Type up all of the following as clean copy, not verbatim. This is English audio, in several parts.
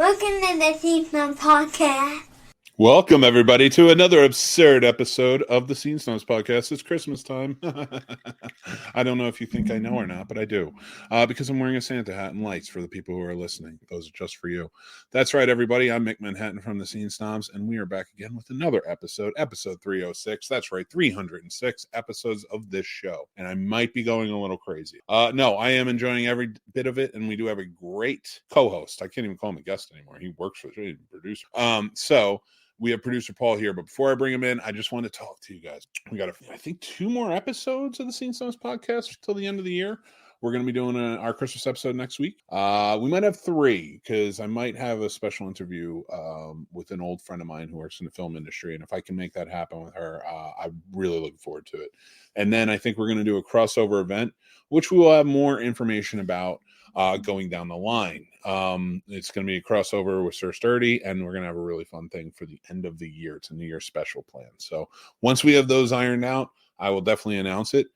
Welcome to the Scene Snobs podcast. Welcome, everybody, to another absurd episode of the Scene Snobs podcast. It's Christmas time. I don't know if you think I know or not, but I do. Because I'm wearing a Santa hat and lights for the people who are listening. Those are just for you. That's right, everybody. I'm Mick Manhattan from the Scene Snobs, and we are back again with another episode 306. That's right, 306 episodes of this show. And I might be going a little crazy. No, I am enjoying every bit of it, and we do have a great co-host. I can't even call him a guest anymore. He works for the producer. We have producer Paul here, but before I bring him in, I just want to talk to you guys. We got, I think, 2 more episodes of the Scene Snobs podcast till the end of the year. We're going to be doing our Christmas episode next week. We might have 3 because I might have a special interview with an old friend of mine who works in the film industry. And if I can make that happen with her, I'm really looking forward to it. And then I think we're going to do a crossover event, which we will have more information about going down the line. It's going to be a crossover with Sir Sturdy, and we're going to have a really fun thing for the end of the year. It's a New Year's special plan. So once we have those ironed out, I will definitely announce it.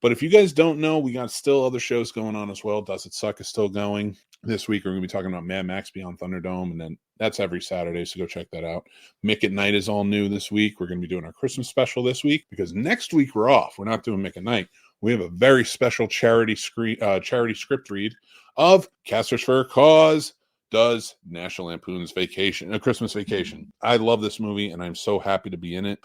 But if you guys don't know, we got still other shows going on as well. Does It Suck is still going. This week, we're going to be talking about Mad Max Beyond Thunderdome, and then that's every Saturday, so go check that out. Mick at Night is all new this week. We're going to be doing our Christmas special this week, because next week we're off. We're not doing Mick at Night. We have a very special charity script read of Casters for a Cause Does National Lampoon's Christmas Vacation. I love this movie, and I'm so happy to be in it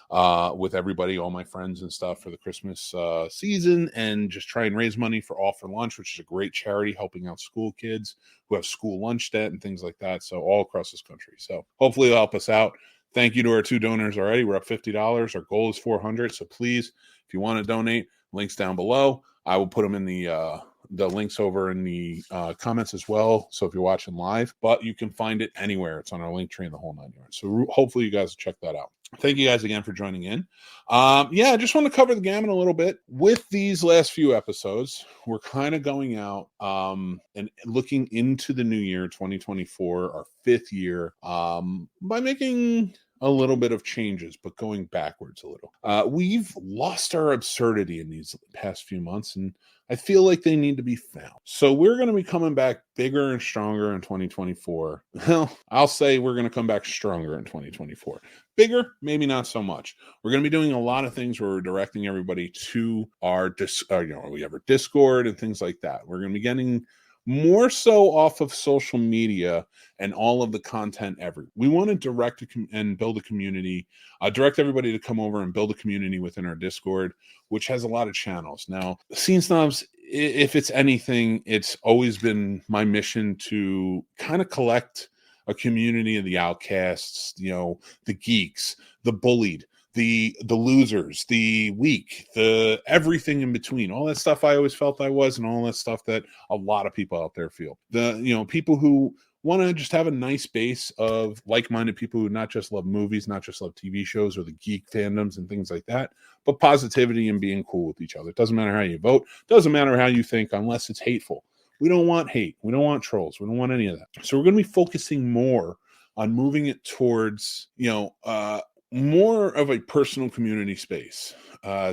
with everybody, all my friends and stuff for the Christmas season, and just try and raise money for All for Lunch, which is a great charity helping out school kids who have school lunch debt and things like that. So all across this country. So hopefully it'll help us out. Thank you to our 2 donors already. We're up $50. Our goal is $400. So please, if you want to donate, links down below. I will put them in the links over in the comments as well. So if you're watching live, but you can find it anywhere. It's on our link tree in the whole 9 yards. So hopefully you guys will check that out. Thank you guys again for joining in. I just want to cover the gamut a little bit. With these last few episodes, we're kind of going out and looking into the new year, 2024, our 5th year, by making a little bit of changes, but going backwards a little. We've lost our absurdity in these past few months, and I feel like they need to be found. So we're going to be coming back bigger and stronger in 2024. Well, I'll say we're going to come back stronger in 2024. Bigger, maybe not so much. We're going to be doing a lot of things where we're directing everybody to our we have our Discord and things like that. We're going to be getting more so off of social media and all of the content ever. We want to direct and build a community, direct everybody to come over and build a community within our Discord, which has a lot of channels. Now, Scene Snobs, if it's anything, it's always been my mission to kind of collect a community of the outcasts, the geeks, the bullied, the losers, the weak, the everything in between, all that stuff I always felt I was, and all that stuff that a lot of people out there feel. People who want to just have a nice base of like-minded people who not just love movies, not just love TV shows or the geek fandoms and things like that, but positivity and being cool with each other. It doesn't matter how you vote, doesn't matter how you think, unless it's hateful. We don't want hate. We don't want trolls. We don't want any of that. So we're going to be focusing more on moving it towards, more of a personal community space.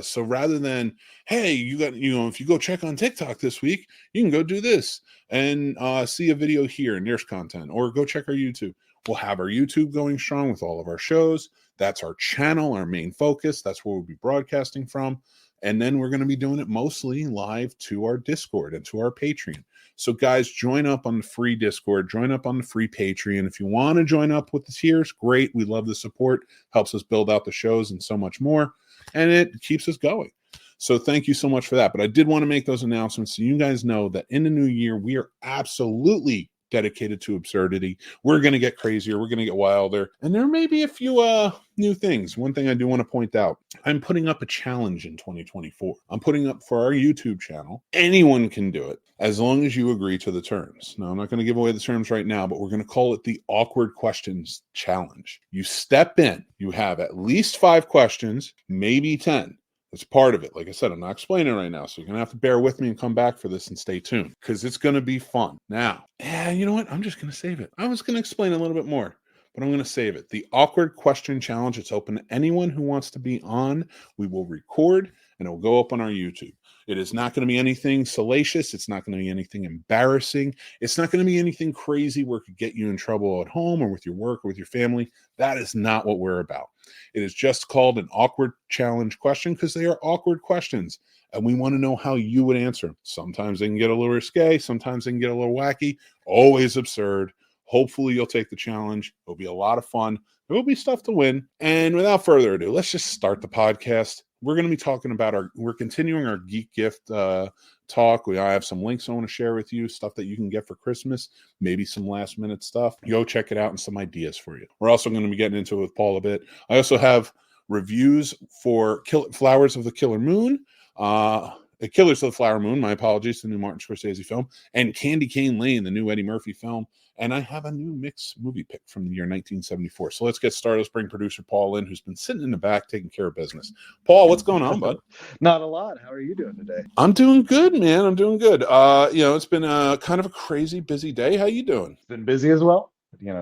So rather than, hey, if you go check on TikTok this week, you can go do this and see a video here and there's content, or go check our YouTube. We'll have our YouTube going strong with all of our shows. That's our channel, our main focus. That's where we'll be broadcasting from. And then we're going to be doing it mostly live to our Discord and to our Patreon. So guys, join up on the free Discord, join up on the free Patreon. If you want to join up with the tiers, great. We love the support, helps us build out the shows and so much more. And it keeps us going. So thank you so much for that. But I did want to make those announcements so you guys know that in the new year, we are absolutely dedicated to absurdity. We're going to get crazier. We're going to get wilder. And there may be a few new things. One thing I do want to point out, I'm putting up a challenge in 2024. I'm putting up for our YouTube channel. Anyone can do it as long as you agree to the terms. Now, I'm not going to give away the terms right now, but we're going to call it the Awkward Questions Challenge. You step in, you have at least 5 questions, maybe 10. It's part of it. Like I said, I'm not explaining it right now, so you're going to have to bear with me and come back for this and stay tuned, because it's going to be fun. Now, you know what? I'm just going to save it. I was going to explain a little bit more, but I'm going to save it. The Awkward Question Challenge, it's open to anyone who wants to be on. We will record, and it will go up on our YouTube. It is not going to be anything salacious. It's not going to be anything embarrassing. It's not going to be anything crazy where it could get you in trouble at home or with your work or with your family. That is not what we're about. It is just called an awkward challenge question because they are awkward questions. And we want to know how you would answer them. Sometimes they can get a little risque. Sometimes they can get a little wacky. Always absurd. Hopefully you'll take the challenge. It'll be a lot of fun. There will be stuff to win. And without further ado, let's just start the podcast. We're going to be talking about we're continuing our Geek Gift talk. I have some links I want to share with you, stuff that you can get for Christmas, maybe some last minute stuff. Go check it out and some ideas for you. We're also going to be getting into it with Paul a bit. I also have reviews for Flowers of the Killer Moon, Killers of the Flower Moon, my apologies, the new Martin Scorsese film, and Candy Cane Lane, the new Eddie Murphy film. And I have a new Mick's movie pick from the year 1974. So let's get started. Let's bring producer Paul in, who's been sitting in the back taking care of business. Paul, what's going on, bud? Not a lot. How are you doing today? I'm doing good, man. I'm doing good. It's been a kind of a crazy, busy day. How you doing? Been busy as well.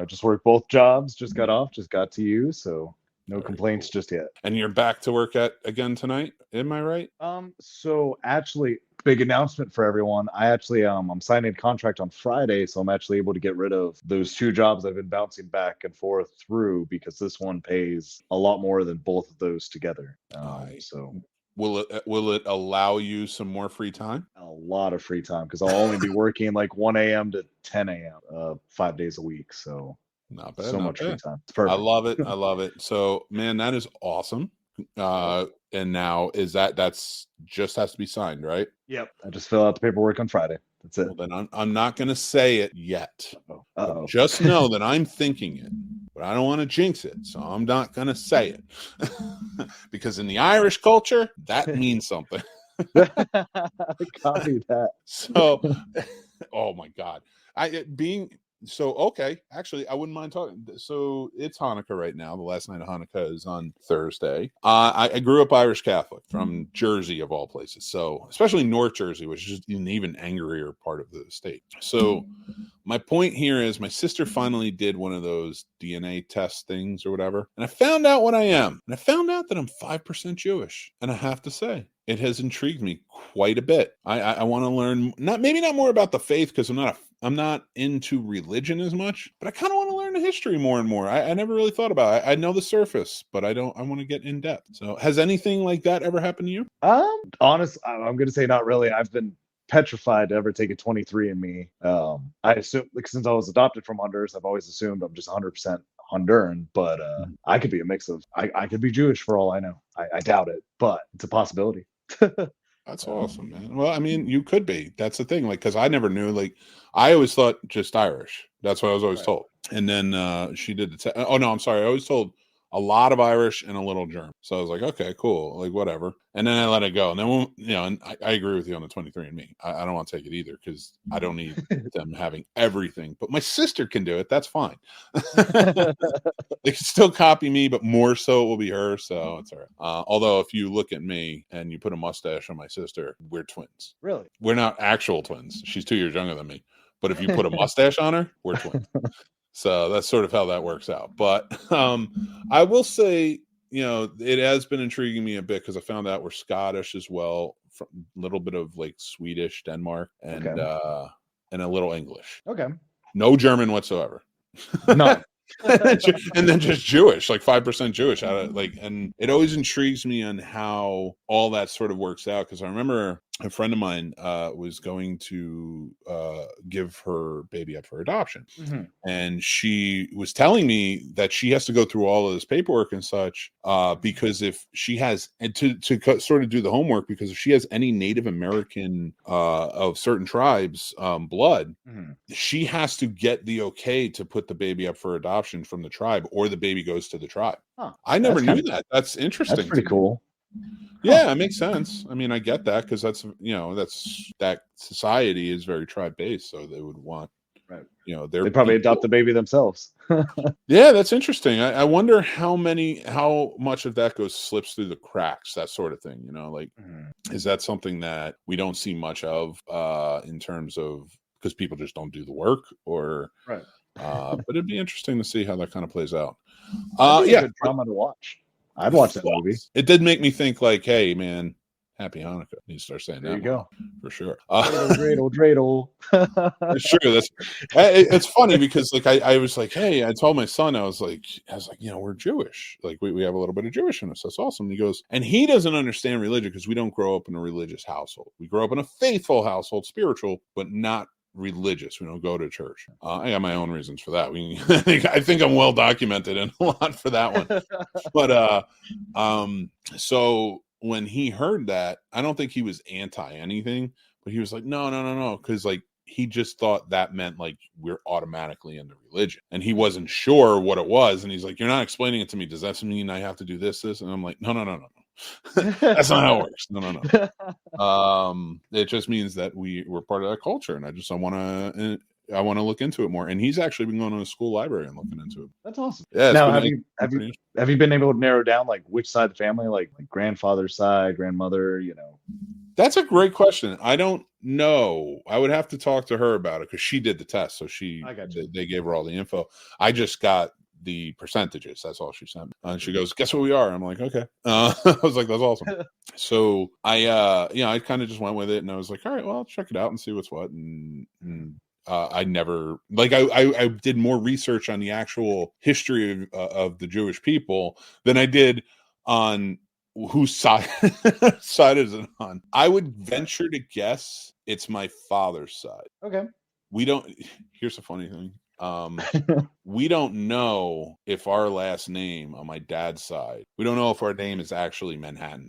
Just worked both jobs. Just got off. Just got to you. So no complaints just yet. And you're back to work again tonight. Am I right? So actually, big announcement for everyone. I'm signing a contract on Friday, so I'm actually able to get rid of those two jobs I've been bouncing back and forth through because this one pays a lot more than both of those together. So will it allow you some more free time? A lot of free time because I'll only be working like 1 a.m. to 10 a.m. 5 days a week. So not bad. So much free time. It's perfect. I love it. I love it. So, man, that is awesome. And now that's just has to be signed, right? Yep. I just fill out the paperwork on Friday. That's it. Well, then I'm not going to say it yet. Uh-oh. Just know that I'm thinking it, but I don't want to jinx it, so I'm not going to say it. Because in the Irish culture, that means something. Copy that. So, oh my God, okay. Actually, I wouldn't mind talking. So it's Hanukkah right now. The last night of Hanukkah is on Thursday. I grew up Irish Catholic from Jersey, of all places. So especially North Jersey, which is an even angrier part of the state. So my point here is my sister finally did one of those DNA test things or whatever. And I found out what I am. And I found out that I'm 5% Jewish. And I have to say, it has intrigued me quite a bit. I want to learn, maybe not more about the faith because I'm not into religion as much, but I kind of want to learn the history more and more. I never really thought about it. I know the surface, but I want to get in depth. So has anything like that ever happened to you? Honestly, I'm going to say not really. I've been petrified to ever take a 23andMe. I assume, like, since I was adopted from Honduras, I've always assumed I'm just 100% Honduran, but I could be a mix of, I could be Jewish for all I know. I doubt it, but it's a possibility. That's awesome, man. Well, I mean, you could be. That's the thing. Like, because I never knew. Like, I always thought just Irish. That's what I was always told. And then she did the oh no, I'm sorry. I was told a lot of Irish and a little German. So I was like, okay, cool, like whatever. And then I let it go. And then and I agree with you on the 23andMe. I don't want to take it either because I don't need them having everything. But my sister can do it. That's fine. They can still copy me, but more so it will be her. So it's all right. Although if you look at me and you put a mustache on my sister, we're twins. Really? We're not actual twins. She's 2 years younger than me. But if you put a mustache on her, we're twins. So that's sort of how that works out. But I will say, it has been intriguing me a bit because I found out we're Scottish as well, from a little bit of like Swedish, Denmark, and a little English. Okay. No German whatsoever. None. And then just Jewish, like 5% Jewish. And it always intrigues me on how all that sort of works out. Because I remember a friend of mine was going to give her baby up for adoption. Mm-hmm. And she was telling me that she has to go through all of this paperwork and such because if she has, and to sort of do the homework, because if she has any Native American of certain tribes blood, mm-hmm. she has to get the okay to put the baby up for adoption from the tribe, or the baby goes to the tribe. Huh. I never knew that. That's interesting. That's pretty cool. Yeah, it makes sense. I mean, I get that because that's that society is very tribe based, so they would want, right? They probably adopt the baby themselves. Yeah, that's interesting. I wonder how much of that slips through the cracks, that sort of thing. Is that something that we don't see much of in terms of because people just don't do the work, or right? But it'd be interesting to see how that kind of plays out. Yeah, good drama to watch. I'd watch that movie. It did make me think, like, hey, man, Happy Hanukkah. You need to start saying There that you go. for sure. Dreidel, dreidel, dreidel. It's true. It's funny because like I was like, hey, I told my son, I was like, we're Jewish. Like we have a little bit of Jewish in us. That's awesome. And he goes, and he doesn't understand religion because we don't grow up in a religious household. We grow up in a faithful household, spiritual, but not religious. We don't go to church. I got my own reasons for that. I think I'm well documented in a lot for that one. But so when he heard that, I don't think he was anti anything, but he was like, no, because like he just thought that meant like we're automatically into religion, and he wasn't sure what it was. And he's like, "You're not explaining it to me. Does that mean I have to do this?" And I'm like, no. That's not how it works. No. It just means that we're part of that culture, and I want to look into it more. And he's actually been going to a school library and looking into it. That's awesome. Yeah. Now, have you been able to narrow down like which side of the family, like grandfather's side, grandmother? That's a great question. I don't know. I would have to talk to her about it because she did the test, so they gave her all the info. I just got the percentages. That's all she sent me. And she goes, "Guess what we are?" I'm like, "Okay." I was like, "That's awesome." So I kind of just went with it, and I was like, "All right, well, I'll check it out and see what's what." And I never I did more research on the actual history of the Jewish people than I did on whose side is it on. I would venture to guess it's my father's side. Okay. Here's a funny thing. We don't know if our last name on my dad's side, we don't know if our name is actually Manhattan.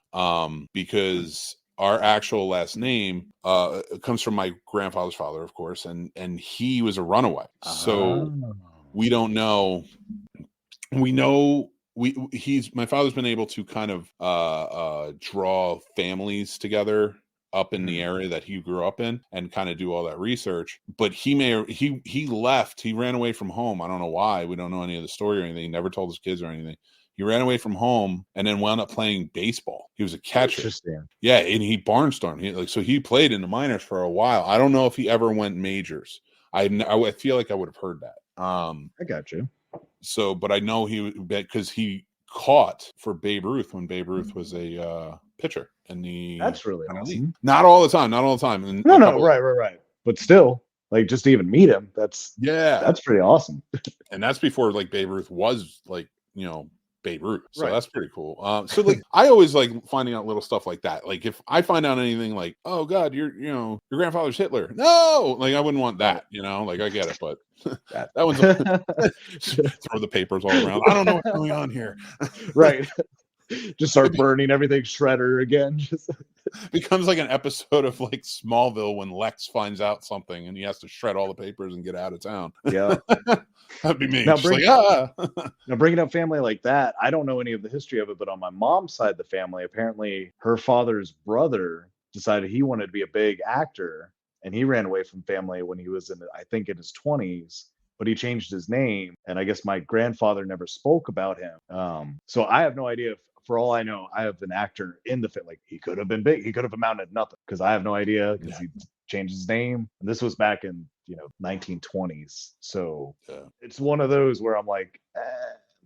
Because our actual last name comes from my grandfather's father, of course, and he was a runaway. So we don't know. We know my father's been able to kind of draw families together up in the area that he grew up in and kind of do all that research. But he left, he ran away from home. I don't know why. We don't know any of the story or anything. He never told his kids or anything. He ran away from home and then wound up playing baseball. He was a catcher. Interesting. Yeah, and he barnstormed. So he played in the minors for a while. I don't know if he ever went majors. I feel like I would have heard that. I got you. So, but I know because he caught for Babe Ruth when Babe Ruth was a pitcher in the. That's really awesome. Not all the time. And no, right. But still, like just to even meet him, that's pretty awesome. And that's before like Babe Ruth was like Babe Ruth. So right. That's pretty cool. So like I always like finding out little stuff like that. Like if I find out anything like, oh God, your grandfather's Hitler. No, like I wouldn't want that, like I get it, but that one's throw the papers all around. I don't know what's going on here. Right. Just start burning everything shredder again. Just becomes like an episode of like Smallville when Lex finds out something and he has to shred all the papers and get out of town. Yeah. That'd be me. Now, Now bringing up family like that, I don't know any of the history of it, but on my mom's side of the family, apparently her father's brother decided he wanted to be a big actor, and he ran away from family when he was in his 20s, but he changed his name, and I guess my grandfather never spoke about him. So I have no idea if, for all I know, I have an actor in the film. Like he could have been big, he could have amounted to nothing because I have no idea because he changed his name. And this was back in 1920s. So it's one of those where I'm like,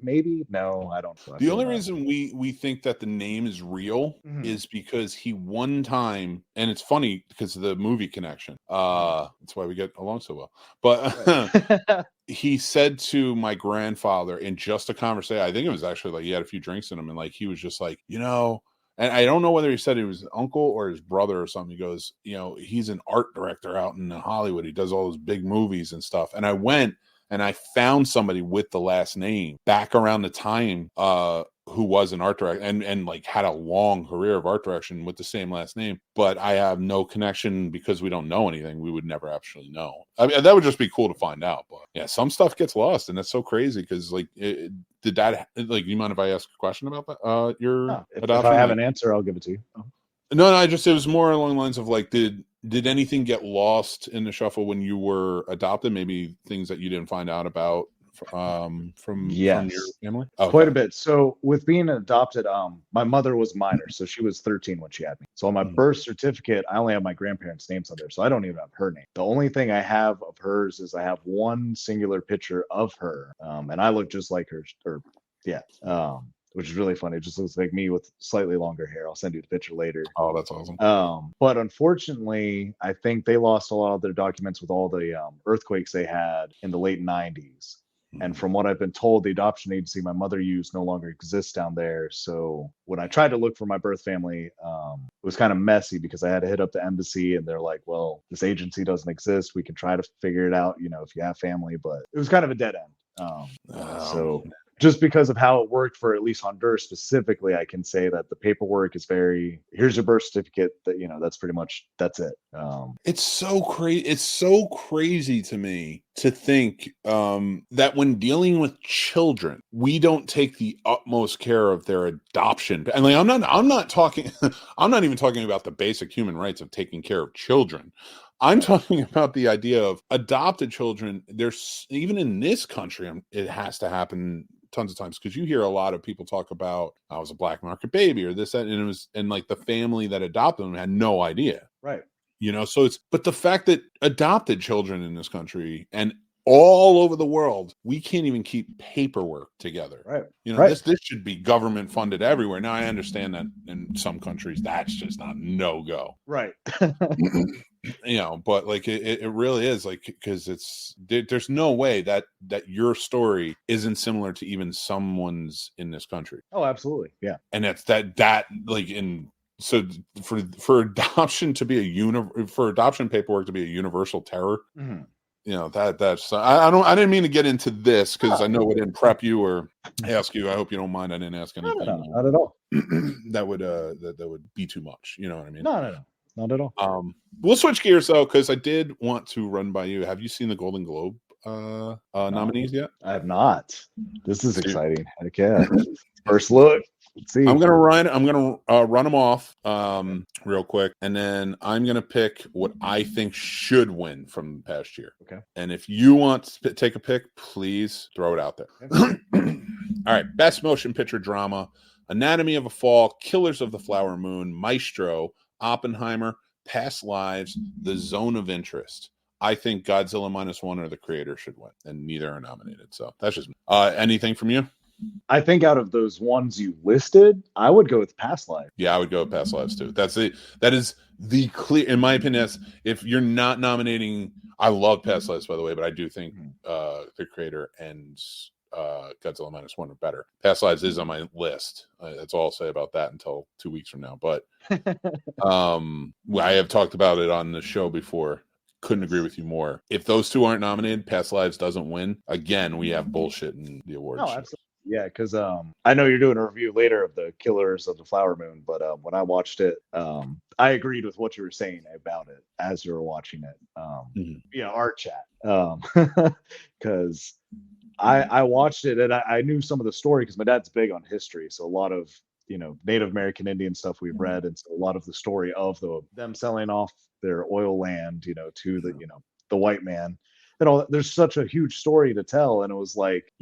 maybe no, I don't. The only reason we think that the name is real is because he one time, and it's funny because of the movie connection. That's why we get along so well. But he said to my grandfather in just a conversation, I think it was actually like he had a few drinks in him, and like he was just like, and I don't know whether he said it was his uncle or his brother or something. He goes, he's an art director out in Hollywood. He does all those big movies and stuff. And I went and I found somebody with the last name back around the time who was an art director and like had a long career of art direction with the same last name. But I have no connection because we don't know anything. We would never actually know. I mean, that would just be cool to find out. But yeah, some stuff gets lost, and that's so crazy because like did that like? You mind if I ask a question about that? If I have an answer, I'll give it to you. No, it was more along the lines of like, did anything get lost in the shuffle when you were adopted? Maybe things that you didn't find out about from your family? Okay. Quite a bit. So with being adopted, my mother was minor, so she was 13 when she had me. So on my birth certificate, I only have my grandparents' names on there, so I don't even have her name. The only thing I have of hers is I have one singular picture of her, and I look just like her. which is really funny. It just looks like me with slightly longer hair. I'll send you the picture later. Oh, that's awesome. But unfortunately, I think they lost a lot of their documents with all the earthquakes they had in the late 90s. And from what I've been told, the adoption agency my mother used no longer exists down there. So when I tried to look for my birth family, it was kind of messy because I had to hit up the embassy and they're like, well, this agency doesn't exist. We can try to figure it out, if you have family, but it was kind of a dead end. So just because of how it worked for at least Honduras specifically, I can say that the paperwork is here's your birth certificate, that that's pretty much, that's it. It's so crazy. It's so crazy to me to think that when dealing with children, we don't take the utmost care of their adoption. And like, I'm not talking, I'm not even talking about the basic human rights of taking care of children. I'm talking about the idea of adopted children. There's, even in this country, it has to happen tons of times, because you hear a lot of people talk about, I was a black market baby or this, that, and like the family that adopted them had no idea. Right. So but the fact that adopted children in this country and all over the world, we can't even keep paperwork together. Right. This should be government funded everywhere. Now, I understand that in some countries that's just not no-go. Right. But like it really is, like, because there's no way that your story isn't similar to even someone's in this country. Oh, absolutely. Yeah. And that's that like so for adoption to be for adoption paperwork to be a universal terror, that's I didn't mean to get into this because I know we didn't prep you or ask you. I hope you don't mind. I didn't ask anything. No, not at all. that would be too much. You know what I mean? No. Not at all. We'll switch gears though, because I did want to run by you. Have you seen the Golden Globe nominees yet? I have not. This is exciting. Heck yeah. First look. Let's see. I'm gonna run them off real quick, and then I'm gonna pick what I think should win from the past year. Okay. And if you want to take a pick, please throw it out there. Okay. All right. Best motion picture drama: Anatomy of a Fall, Killers of the Flower Moon, Maestro, Oppenheimer, Past Lives, The Zone of Interest. I think Godzilla -1 or The Creator should win, and neither are nominated. So that's just me. Anything from you? I think out of those ones you listed, I would go with Past Life. Yeah, I would go with Past Lives too. That is the clear, in my opinion. If you're not nominating, I love Past Lives, by the way, but I do think The Creator and Godzilla -1 are better. Past Lives is on my list. That's all I'll say about that until 2 weeks from now. But I have talked about it on the show before. Couldn't agree with you more. If those two aren't nominated, Past Lives doesn't win. Again, we have bullshit in the awards. No, absolutely. Yeah, because I know you're doing a review later of the Killers of the Flower Moon, but when I watched it, I agreed with what you were saying about it as you were watching it. Our chat, because I watched it and I knew some of the story because my dad's big on history, so a lot of Native American Indian stuff we've read, and so a lot of the story of them selling off their oil land, to the white man. There's such a huge story to tell, and it was like,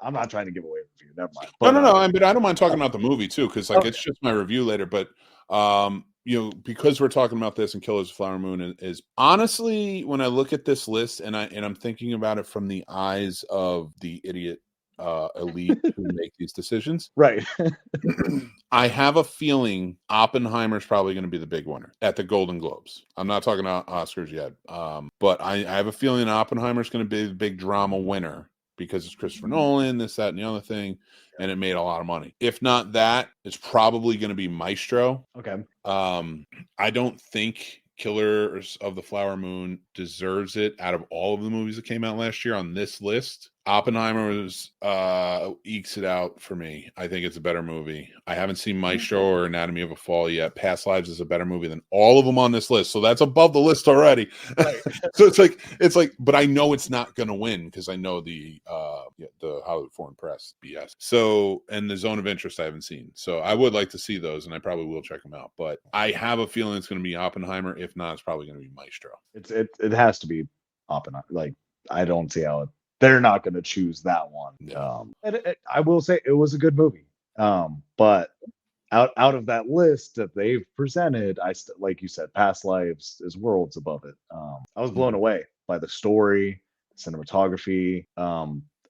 I'm not trying to give away a review. Never mind. But, no. But I don't mind talking about the movie too, because it's just my review later. But because we're talking about this, and Killers of the Flower Moon is honestly, when I look at this list and I'm thinking about it from the eyes of the idiot elite who make these decisions, right? I have a feeling Oppenheimer's probably going to be the big winner at the Golden Globes. I'm not talking about Oscars yet, but I have a feeling Oppenheimer's going to be the big drama winner because it's Christopher Nolan, this, that, and the other thing, and it made a lot of money. If not that, it's probably going to be Maestro. Okay. I don't think Killers of the Flower Moon deserves it out of all of the movies that came out last year on this list. Oppenheimer ekes it out for me. I think it's a better movie. I haven't seen Maestro or Anatomy of a Fall yet. Past Lives is a better movie than all of them on this list, so that's above the list already. Right. So it's like, but I know it's not going to win because I know the Hollywood Foreign Press BS. So, and The Zone of Interest I haven't seen, so I would like to see those, and I probably will check them out. But I have a feeling it's going to be Oppenheimer. If not, it's probably going to be Maestro. It has to be Oppenheimer. Like, I don't see how they're not going to choose that one. Yeah. I will say it was a good movie. But out of that list that they've presented, like you said, Past Lives is worlds above it. I was blown away by the story, cinematography.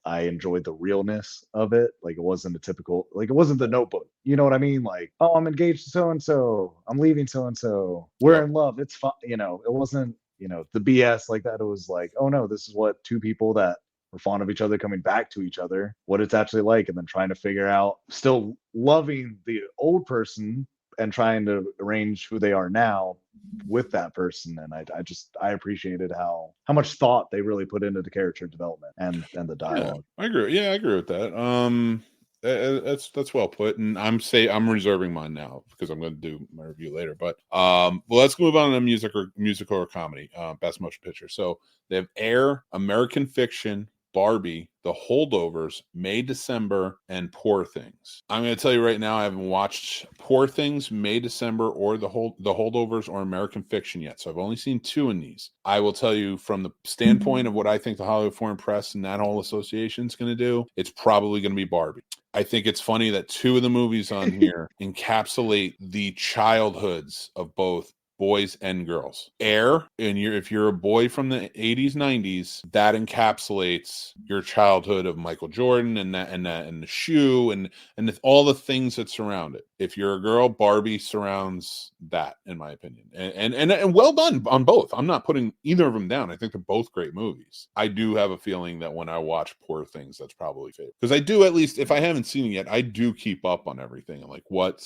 I enjoyed the realness of it. Like, it wasn't a typical, like, it wasn't The Notebook. You know what I mean? Like, oh, I'm engaged to so and so, I'm leaving so and so, we're in love, it's fun. You know, it wasn't, you know, the BS like that. It was like, oh no, this is what two people that were fond of each other coming back to each other, what it's actually like, and then trying to figure out, still loving the old person and trying to arrange who they are now with that person. And I appreciated how much thought they really put into the character development and the dialogue. I agree. Yeah, I agree with that. That's well put. And I'm reserving mine now because I'm going to do my review later. But well, let's move on to musical or comedy. Best motion picture. So they have Air, American Fiction, Barbie, The Holdovers, May December, and Poor Things. I'm going to tell you right now, I haven't watched Poor Things, May December, or the Holdovers or American Fiction yet. So I've only seen 2 in these. I will tell you from the standpoint of what I think the Hollywood Foreign Press and that whole association is going to do, it's probably going to be Barbie. I think it's funny that 2 of the movies on here encapsulate the childhoods of both boys and girls. Air, and if you're a boy from the 80s, 90s, that encapsulates your childhood of Michael Jordan and the shoe and all the things that surround it. If you're a girl, Barbie surrounds that, in my opinion. And well done on both. I'm not putting either of them down. I think they're both great movies. I do have a feeling that when I watch Poor Things, that's probably favorite. Because I do, at least if I haven't seen it yet, I do keep up on everything. And like, what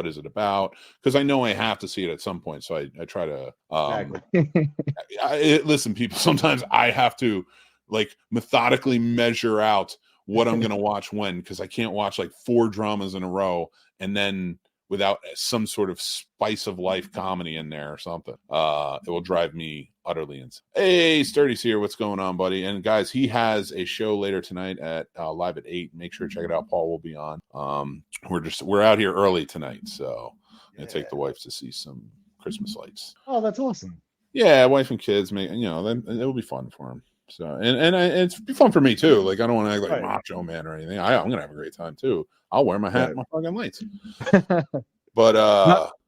is it about? Because I know I have to see it at some point. So I try to Exactly. listen, people, sometimes I have to like methodically measure out what I'm going to watch when, because I can't watch like 4 dramas in a row and then without some sort of spice of life comedy in there or something. It will drive me utterly insane. Hey, Sturdy's here. What's going on, buddy? And guys, he has a show later tonight at live at 8. Make sure to check it out. Paul will be on. We're out here early tonight, so I'm gonna take the wife to see some Christmas lights. Oh, that's awesome. Yeah, wife and kids then it'll be fun for him. So and it's be fun for me too. Like, I don't want to act like macho man or anything. I'm gonna have a great time too. I'll wear my hat and my fucking lights. But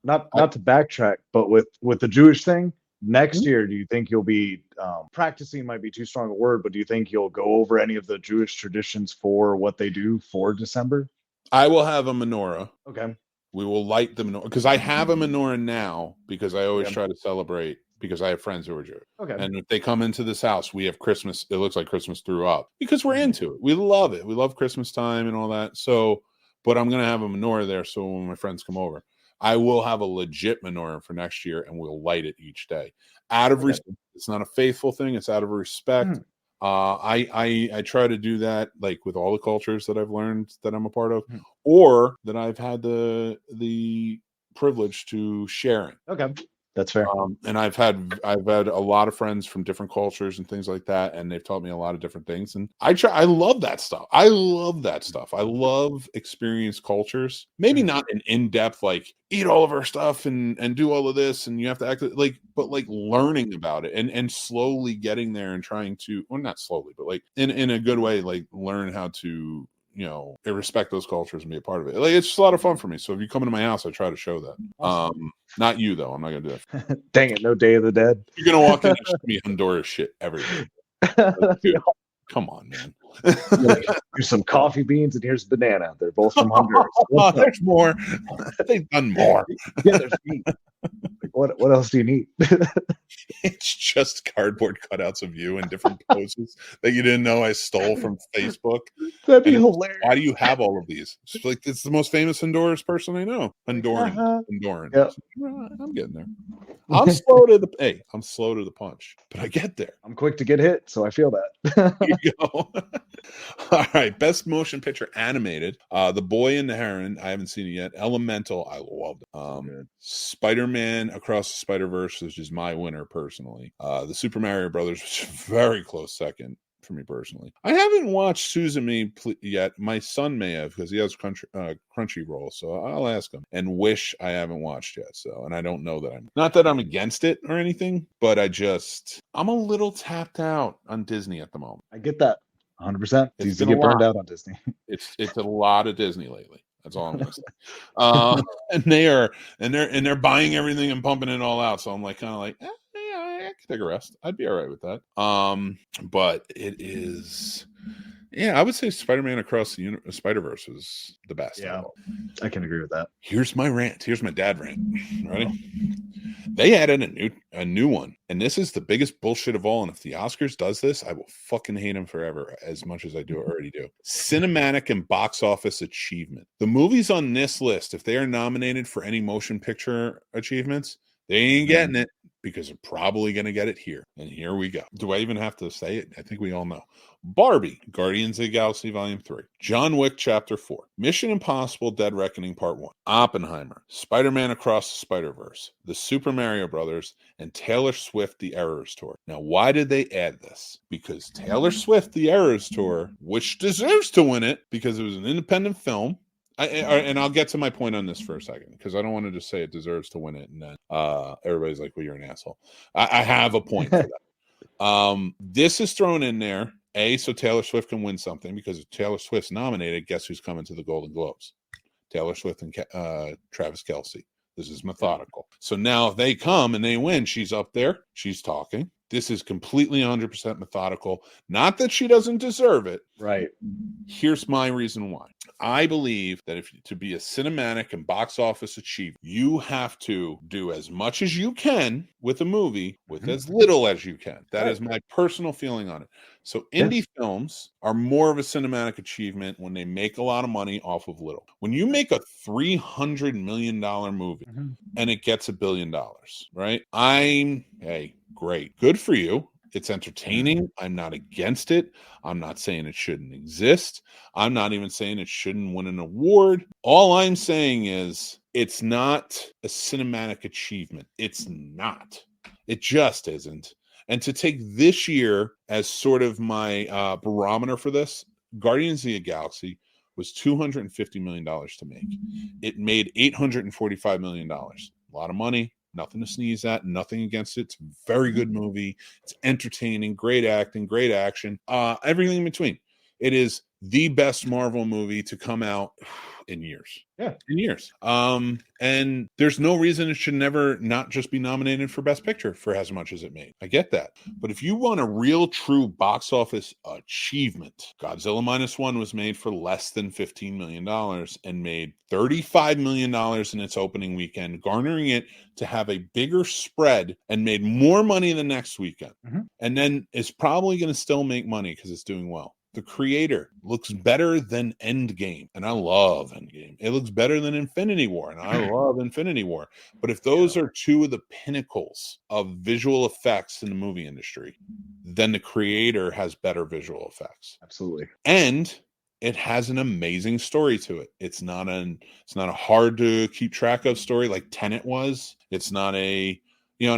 not to backtrack, but with the Jewish thing, next year, do you think you'll be practicing, might be too strong a word, but do you think you'll go over any of the Jewish traditions for what they do for December? I will have a menorah. Okay. We will light the menorah because I have a menorah now because I always try to celebrate because I have friends who are Jewish. Okay. And if they come into this house, we have Christmas. It looks like Christmas threw up because we're into it. We love it. We love Christmas time and all that. So, but I'm going to have a menorah there. So when my friends come over, I will have a legit menorah for next year and we'll light it each day out of respect. It's not a faithful thing. It's out of respect. I try to do that like with all the cultures that I've learned that I'm a part of or that I've had the privilege to share in. Okay. That's fair. And I've had a lot of friends from different cultures and things like that, and they've taught me a lot of different things. And I love that stuff. I love experienced cultures. Maybe not an in-depth like eat all of our stuff and do all of this, and you have to act like, but like learning about it and slowly getting there and trying to, well, not slowly, but like in a good way, like learn how to respect those cultures and be a part of it. Like, it's just a lot of fun for me. So if you come into my house, I try to show that. Awesome. Not you though. I'm not gonna do that. Dang it! No Day of the Dead. You're gonna walk in and show me Honduras shit everywhere. Dude, come on, man. Here's some coffee beans and here's banana. They're both from Honduras. There's more. They've done more. Yeah, there's meat. Like, what else do you need? It's just cardboard cutouts of you in different poses that you didn't know I stole from Facebook. That'd be hilarious. Why do you have all of these? It's like, it's the most famous Honduras person I know. Honduran. Yep. I'm getting there. I'm slow to the punch, but I get there. I'm quick to get hit, so I feel that. There you go. All right, best motion picture animated. The Boy and the Heron. I haven't seen it yet. Elemental. I loved it. Spider-Man Across the Spider-Verse, which is my winner personally. The Super Mario Brothers, which is a very close second for me personally. I haven't watched Suzume yet. My son may have because he has Crunchyroll, so I'll ask him. And Wish I haven't watched yet. So, and I don't know that I'm against it or anything, but I'm a little tapped out on Disney at the moment. I get that 100%. It's easy to get burned out on Disney. It's a lot of Disney lately. That's all I'm gonna say. And they're buying everything and pumping it all out. So I'm like kind of like, I could take a rest. I'd be all right with that. But it is Yeah, I would say Spider-Man Across the Spider-Verse was the best. Yeah, I can agree with that. Here's my rant. Here's my dad rant. Ready? They added a new one, and this is the biggest bullshit of all. And if the Oscars does this, I will fucking hate them forever, as much as I already do. Cinematic and box office achievement. The movies on this list, if they are nominated for any motion picture achievements, they ain't getting it because they're probably going to get it here. And here we go. Do I even have to say it? I think we all know. Barbie, Guardians of the Galaxy Volume 3, John Wick Chapter 4, Mission Impossible Dead Reckoning Part 1, Oppenheimer, Spider-Man Across the Spider-Verse, The Super Mario Brothers, and Taylor Swift The Eras Tour. Now, why did they add this? Because Taylor Swift The Eras Tour, which deserves to win it because it was an independent film, and I'll get to my point on this for a second, because I don't want to just say it deserves to win it and then everybody's like, well, you're an asshole. I have a point for that. This is thrown in there, so Taylor Swift can win something, because if Taylor Swift's nominated, guess who's coming to the Golden Globes? Taylor Swift and Travis Kelce. This is methodical. So now if they come and they win, she's up there, she's talking. This is completely 100% methodical. Not that she doesn't deserve it. Right. Here's my reason why. I believe that to be a cinematic and box office achiever, you have to do as much as you can with a movie with as little as you can. That is my personal feeling on it. So indie films are more of a cinematic achievement when they make a lot of money off of little. When you make a $300 million movie and it gets $1 billion, right? Hey, great. Good for you. It's entertaining. I'm not against it. I'm not saying it shouldn't exist. I'm not even saying it shouldn't win an award. All I'm saying is it's not a cinematic achievement. It's not. It just isn't. And to take this year as sort of my barometer for this, Guardians of the Galaxy was $250 million to make. It made $845 million. A lot of money. Nothing to sneeze at, nothing against it. It's a very good movie. It's entertaining, great acting, great action, everything in between. It is the best Marvel movie to come out in years. Yeah, in years. And there's no reason it should never not just be nominated for Best Picture for as much as it made. I get that. But if you want a real, true box office achievement, Godzilla Minus One was made for less than $15 million and made $35 million in its opening weekend, garnering it to have a bigger spread and made more money the next weekend. And then it's probably going to still make money because it's doing well. The Creator looks better than Endgame, and I love Endgame. It looks better than Infinity War, and I love Infinity War. But if those are two of the pinnacles of visual effects in the movie industry, then The Creator has better visual effects. Absolutely. And it has an amazing story to it. It's not a hard to keep track of story like Tenet was. It's not and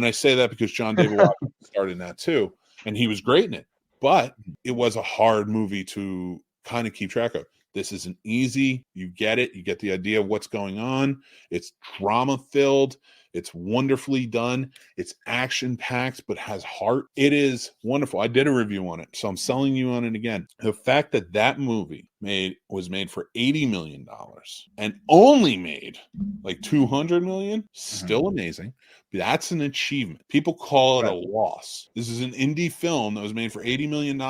I say that because John David Washington starred in that too, and he was great in it. But it was a hard movie to kind of keep track of. This is an easy, you get it. You get the idea of what's going on. It's drama-filled. It's wonderfully done. It's action-packed, but has heart. It is wonderful. I did a review on it, so I'm selling you on it again. The fact that movie was made for $80 million and only made like $200 million, still amazing. That's an achievement. People call it a loss. This is an indie film that was made for $80 million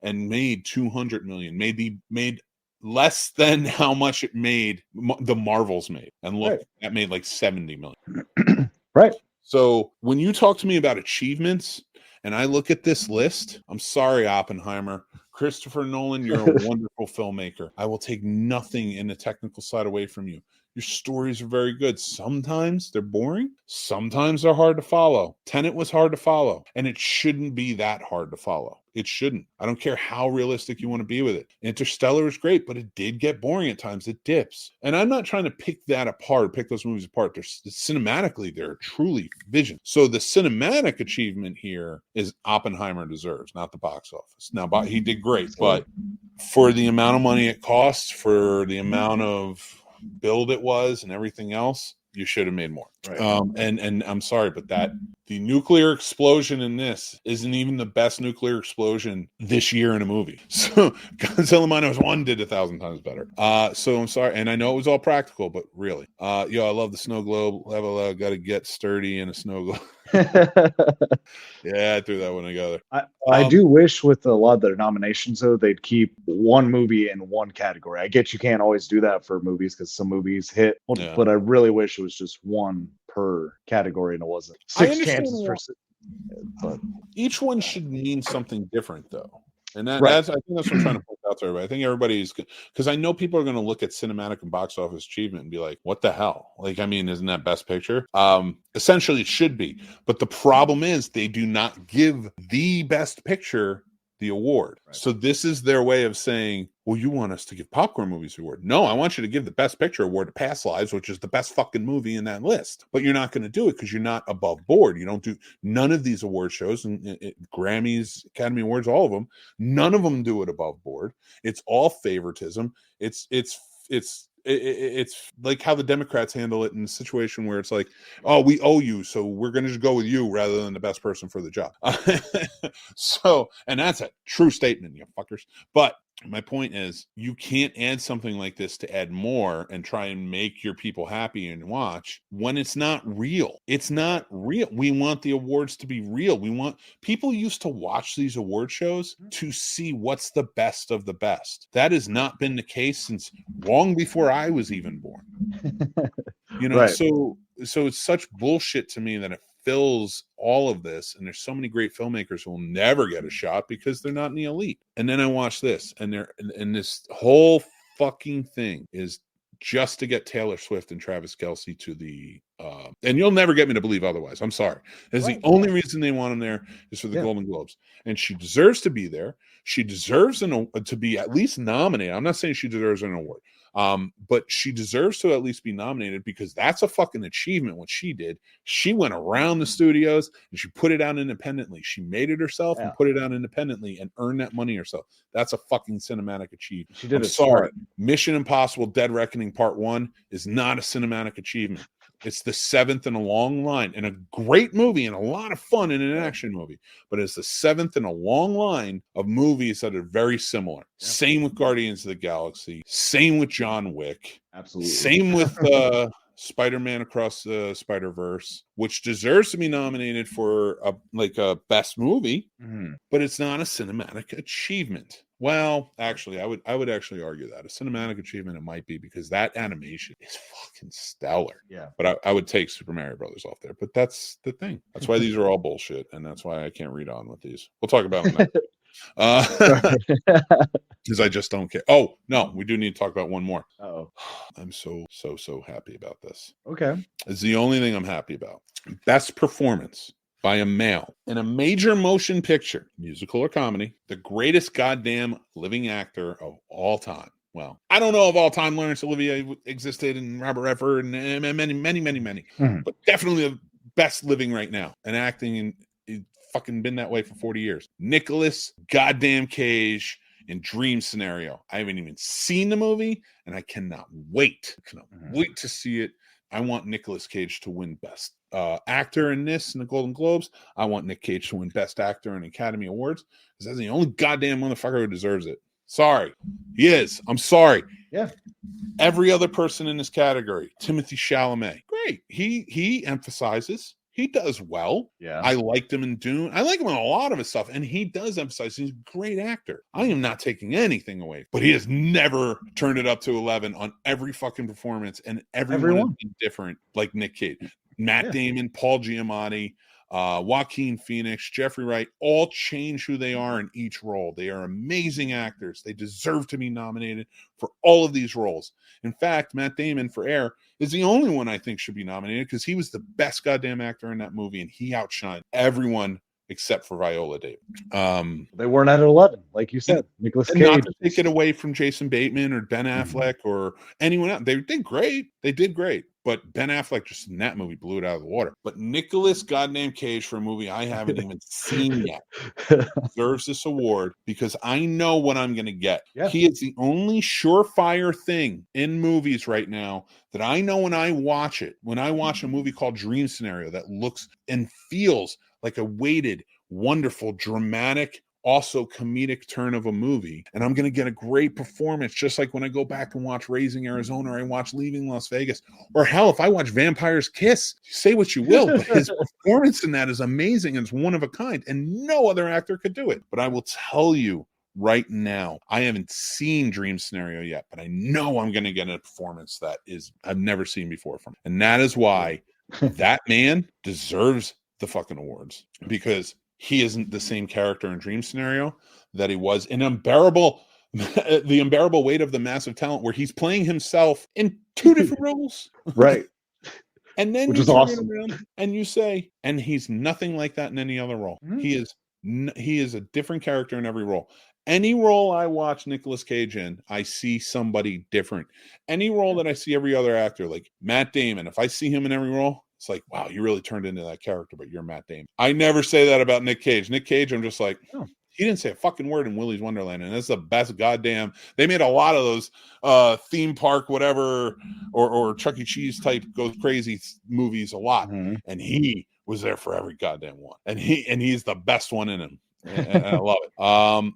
and made $200 million. Made less than how much it made the Marvels made. And look, that made like $70 million. Right. So when you talk to me about achievements and I look at this list, I'm sorry, Oppenheimer. Christopher Nolan, you're a wonderful filmmaker. I will take nothing in the technical side away from you. Your stories are very good. Sometimes they're boring. Sometimes they're hard to follow. Tenet was hard to follow, and it shouldn't be that hard to follow. It shouldn't. I don't care how realistic you want to be with it. Interstellar is great, but it did get boring at times. It dips. And I'm not trying to pick those movies apart. Cinematically, they're truly vision. So the cinematic achievement here is Oppenheimer deserves, not the box office. Now, he did great, but for the amount of money it costs, for the amount of build it was and everything else, you should have made more. Right. And I'm sorry, but the nuclear explosion in this isn't even the best nuclear explosion this year in a movie. So Godzilla Minus One did 1,000 times better. So I'm sorry, and I know it was all practical, but really, I love the snow globe level. Got to get sturdy in a snow globe. Yeah, I threw that one together. I do wish with a lot of their nominations, though, they'd keep one movie in one category. I get you can't always do that for movies because some movies hit, Yeah. but I really wish it was just one per category and it wasn't I six understand chances for. But each one should mean something different, though. And Right. that's I think that's what I'm trying to point out to everybody. I think everybody's because I know people are going to look at cinematic and box office achievement and be like, "What the hell?" Like, I mean, isn't that Best Picture? Essentially, it should be. But the problem is they do not give the Best Picture the award. Right. So this is their way of saying, well, you want us to give popcorn movies the award. No, I want you to give the Best Picture award to Past Lives, which is the best fucking movie in that list. But you're not going to do it because you're not above board. You don't do none of these award shows and Grammys, Academy Awards, all of them. None of them do it above board. It's all favoritism. It's like how the Democrats handle it in a situation where it's like, oh, we owe you, so we're going to just go with you rather than the best person for the job. So, and that's a true statement, you fuckers. But my point is, you can't add something like this to add more and try and make your people happy and watch when it's not real. It's not real. We want the awards to be real. We want people used to watch these award shows to see what's the best of the best. That has not been the case since long before I was even born. You know, Right. so it's such bullshit to me that it fills all of this, and there's so many great filmmakers who will never get a shot because they're not in the elite. And then I watch this, and this whole fucking thing is just to get Taylor Swift and Travis Kelce to the and you'll never get me to believe otherwise. I'm sorry. That's the only reason they want him there is for the Golden Globes, and she deserves to be there. She deserves to be at least nominated. I'm not saying she deserves an award. But she deserves to at least be nominated because that's a fucking achievement. What she did, she went around the studios and she put it out independently. She made it herself and put it out independently and earned that money herself. That's a fucking cinematic achievement. She did I'm it sorry. smart. Mission Impossible: Dead Reckoning Part 1 is not a cinematic achievement. It's the 7th in a long line and a great movie and a lot of fun in an action movie, but it's the 7th in a long line of movies that are very similar. Yeah. Same with Guardians of the Galaxy. Same with John Wick. Absolutely. Same with Spider-Man Across the Spider-Verse, which deserves to be nominated for a best movie, but it's not a cinematic achievement. Well, actually, I would actually argue that a cinematic achievement it might be because that animation is fucking stellar. Yeah. But I would take Super Mario Brothers off there. But that's the thing. That's why these are all bullshit, and that's why I can't read on with these. We'll talk about them because I just don't care. Oh no, we do need to talk about one more. Oh, I'm so happy about this. Okay. It's the only thing I'm happy about. Best performance by a male in a major motion picture, musical or comedy, the greatest goddamn living actor of all time. Well, I don't know of all time. Laurence Olivier existed and Robert Redford and many, but definitely the best living right now and acting and fucking been that way for 40 years. Nicolas goddamn Cage in Dream Scenario. I haven't even seen the movie and I cannot wait. Wait to see it. I want Nicolas Cage to win best actor in this in the Golden Globes. I want Nick Cage to win best actor in Academy Awards because that's the only goddamn motherfucker who deserves it. Sorry. He is. I'm sorry. Yeah. Every other person in this category, Timothée Chalamet, great. He emphasizes. He does well. Yeah. I liked him in Dune. I like him in a lot of his stuff, and he does emphasize he's a great actor. I am not taking anything away, but he has never turned it up to 11 on every fucking performance, and everyone is different, like Nick Cage. Matt Damon, Paul Giamatti, Joaquin Phoenix, Jeffrey Wright, all change who they are in each role. They are amazing actors. They deserve to be nominated for all of these roles. In fact, Matt Damon for Air is the only one I think should be nominated because he was the best goddamn actor in that movie and he outshined everyone except for Viola Davis. They weren't at 11, like you said. Nicolas Cage. Not to take it away from Jason Bateman or Ben Affleck or anyone else. They did great. They did great. But Ben Affleck just in that movie blew it out of the water. But Nicolas goddamn Cage for a movie I haven't even seen yet deserves this award because I know what I'm going to get. Yeah. He is the only surefire thing in movies right now that I know when I watch it, when I watch a movie called Dream Scenario that looks and feels like a weighted, wonderful, dramatic, also comedic turn of a movie, and I'm going to get a great performance, just like when I go back and watch Raising Arizona, or I watch Leaving Las Vegas, or hell, if I watch Vampire's Kiss. Say what you will, but his performance in that is amazing and it's one of a kind, and no other actor could do it. But I will tell you right now, I haven't seen Dream Scenario yet, but I know I'm going to get a performance that is I've never seen before from him. And that is why that man deserves the fucking awards, because he isn't the same character in Dream Scenario that he was in The Unbearable Weight of the Massive Talent, where he's playing himself in two different roles. Right. And then Which you is turn awesome. it around and you say, and he's nothing like that in any other role. Mhm. He is a different character in every role. Any role I watch Nicolas Cage in, I see somebody different. Any role that I see every other actor, like Matt Damon, if I see him in every role, it's like, wow, you really turned into that character, but you're Matt Damon. I never say that about Nick Cage. Nick Cage, I'm just like, Oh. He didn't say a fucking word in Willy's Wonderland, and that's the best goddamn. They made a lot of those theme park, whatever, or Chuck E. Cheese type goes crazy movies a lot, and he was there for every goddamn one, and he's the best one in him. And I love it.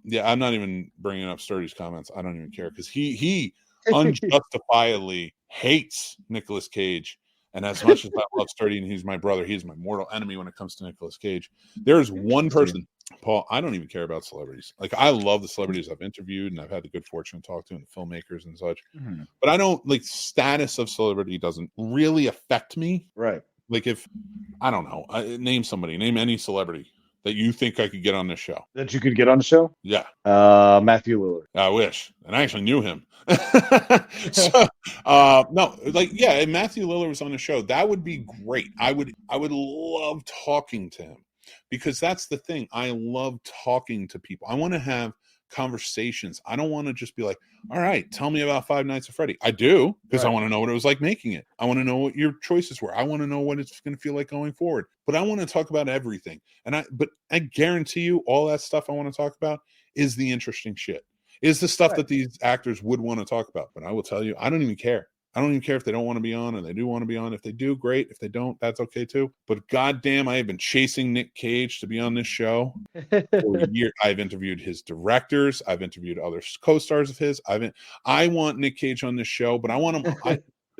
Yeah, I'm not even bringing up Sturdy's comments. I don't even care, because he unjustifiably hates Nicolas Cage. And as much as I love Sturdy and he's my brother, he's my mortal enemy when it comes to Nicolas Cage. There's one person, Paul, I don't even care about celebrities. Like, I love the celebrities I've interviewed and I've had the good fortune to talk to, and the filmmakers and such. But I don't, like, status of celebrity doesn't really affect me. Right. Like, if, I don't know, name any celebrity that you think I could get on this show. That you could get on the show? Yeah. Matthew Lillard. I wish. And I actually knew him. So, no, like, yeah, and Matthew Lillard was on the show. That would be great. I would love talking to him, because that's the thing. I love talking to people. I want to have conversations. I don't want to just be like, all right, tell me about Five Nights at Freddy. I do, because I want to know what it was like making it. I want to know what your choices were. I want to know what it's going to feel like going forward. But I want to talk about everything. But I guarantee you, all that stuff I want to talk about is the interesting shit. Is the stuff that these actors would want to talk about. But I will tell you, I don't even care. I don't even care if they don't want to be on, or they do want to be on. If they do, great. If they don't, that's okay too. But goddamn, I have been chasing Nick Cage to be on this show for a year. I've interviewed his directors. I've interviewed other co-stars of his. I want Nick Cage on this show, but I want him.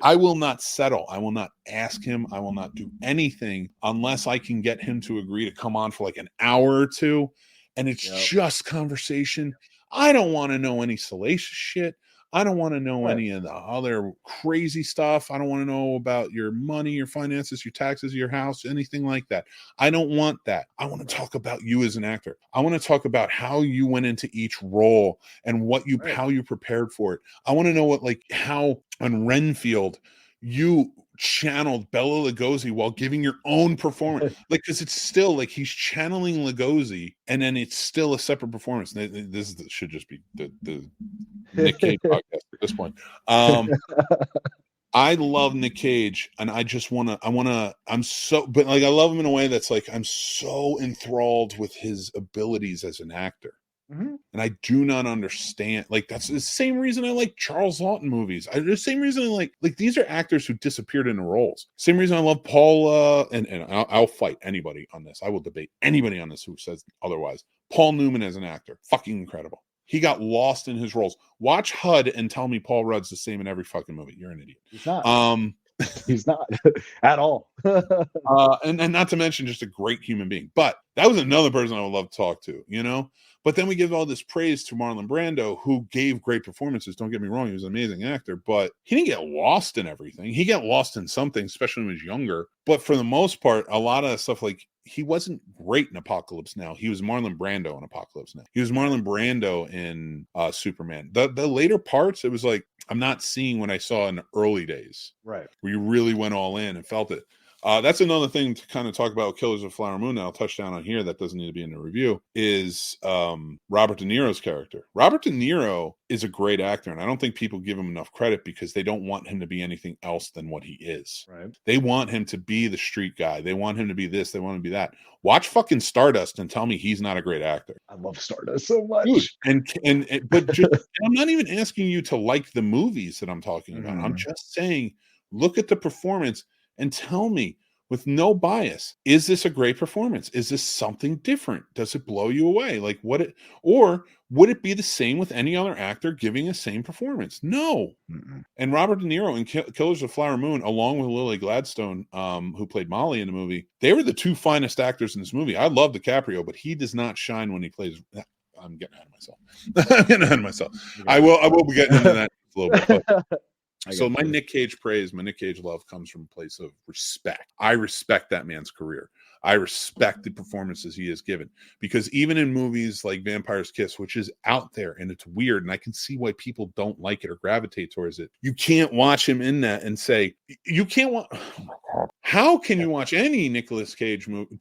I will not settle. I will not ask him. I will not do anything unless I can get him to agree to come on for like an hour or two, and it's just conversation. I don't want to know any salacious shit. I don't want to know any of the other crazy stuff. I don't want to know about your money, your finances, your taxes, your house, anything like that. I don't want that. I want to talk about you as an actor. I want to talk about how you went into each role and how you prepared for it. I want to know how on Renfield you channeled Bela Lugosi while giving your own performance, because it's still like he's channeling Lugosi, and then it's still a separate performance. This should just be the Nick Cage podcast at this point. I love Nick Cage, and I love him in a way that's like, I'm so enthralled with his abilities as an actor. And I do not understand. Like, that's the same reason I like Charles Lawton movies. The same reason I like these are actors who disappeared into roles. Same reason I love Paul. And I'll fight anybody on this. I will debate anybody on this who says otherwise. Paul Newman as an actor, fucking incredible. He got lost in his roles. Watch HUD and tell me Paul Rudd's the same in every fucking movie. You're an idiot. He's not. He's not at all. And not to mention, just a great human being. But that was another person I would love to talk to, you know? But then we give all this praise to Marlon Brando, who gave great performances. Don't get me wrong, he was an amazing actor, but he didn't get lost in everything. He got lost in something, especially when he was younger. But for the most part, a lot of stuff, like, he wasn't great in Apocalypse Now. He was Marlon Brando in Apocalypse Now. He was Marlon Brando in Superman. The later parts, it was like, I'm not seeing what I saw in the early days. Right. Where you really went all in and felt it. That's another thing to kind of talk about Killers of the Flower Moon that I'll touch down on here that doesn't need to be in the review is Robert De Niro's character. Robert De Niro is a great actor, and I don't think people give him enough credit because they don't want him to be anything else than what he is. Right. They want him to be the street guy. They want him to be this. They want him to be that. Watch fucking Stardust and tell me he's not a great actor. I love Stardust so much. Dude, but I'm not even asking you to like the movies that I'm talking about. I'm just saying, look at the performance and tell me, with no bias. Is this a great performance? Is this something different? Does it blow you away? Like or would it be the same with any other actor giving the same performance? No. Mm-mm. And Robert De Niro in Killers of the Flower Moon, along with Lily Gladstone, who played Molly in the movie, they were the two finest actors in this movie. I love DiCaprio, but he does not shine when he plays. I'm getting ahead of myself. I'm getting ahead of myself. I will be getting into that in a little bit. But so my Nick Cage praise, my Nick Cage love comes from a place of respect. I respect that man's career. I respect the performances he has given, because even in movies like Vampire's Kiss, which is out there and it's weird, and I can see why people don't like it or gravitate towards it, you can't watch him in that and say, you can't watch. How can you watch any Nicolas Cage movie?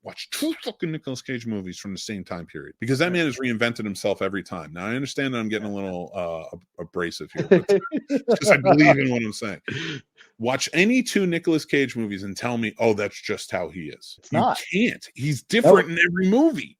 Watch two fucking Nicolas Cage movies from the same time period, because that man has reinvented himself every time. Now I understand that I'm getting a little abrasive here, but because I believe in what I'm saying. Watch any two Nicolas Cage movies and tell me, oh, that's just how he is. It's not. You can't. He's different in every movie.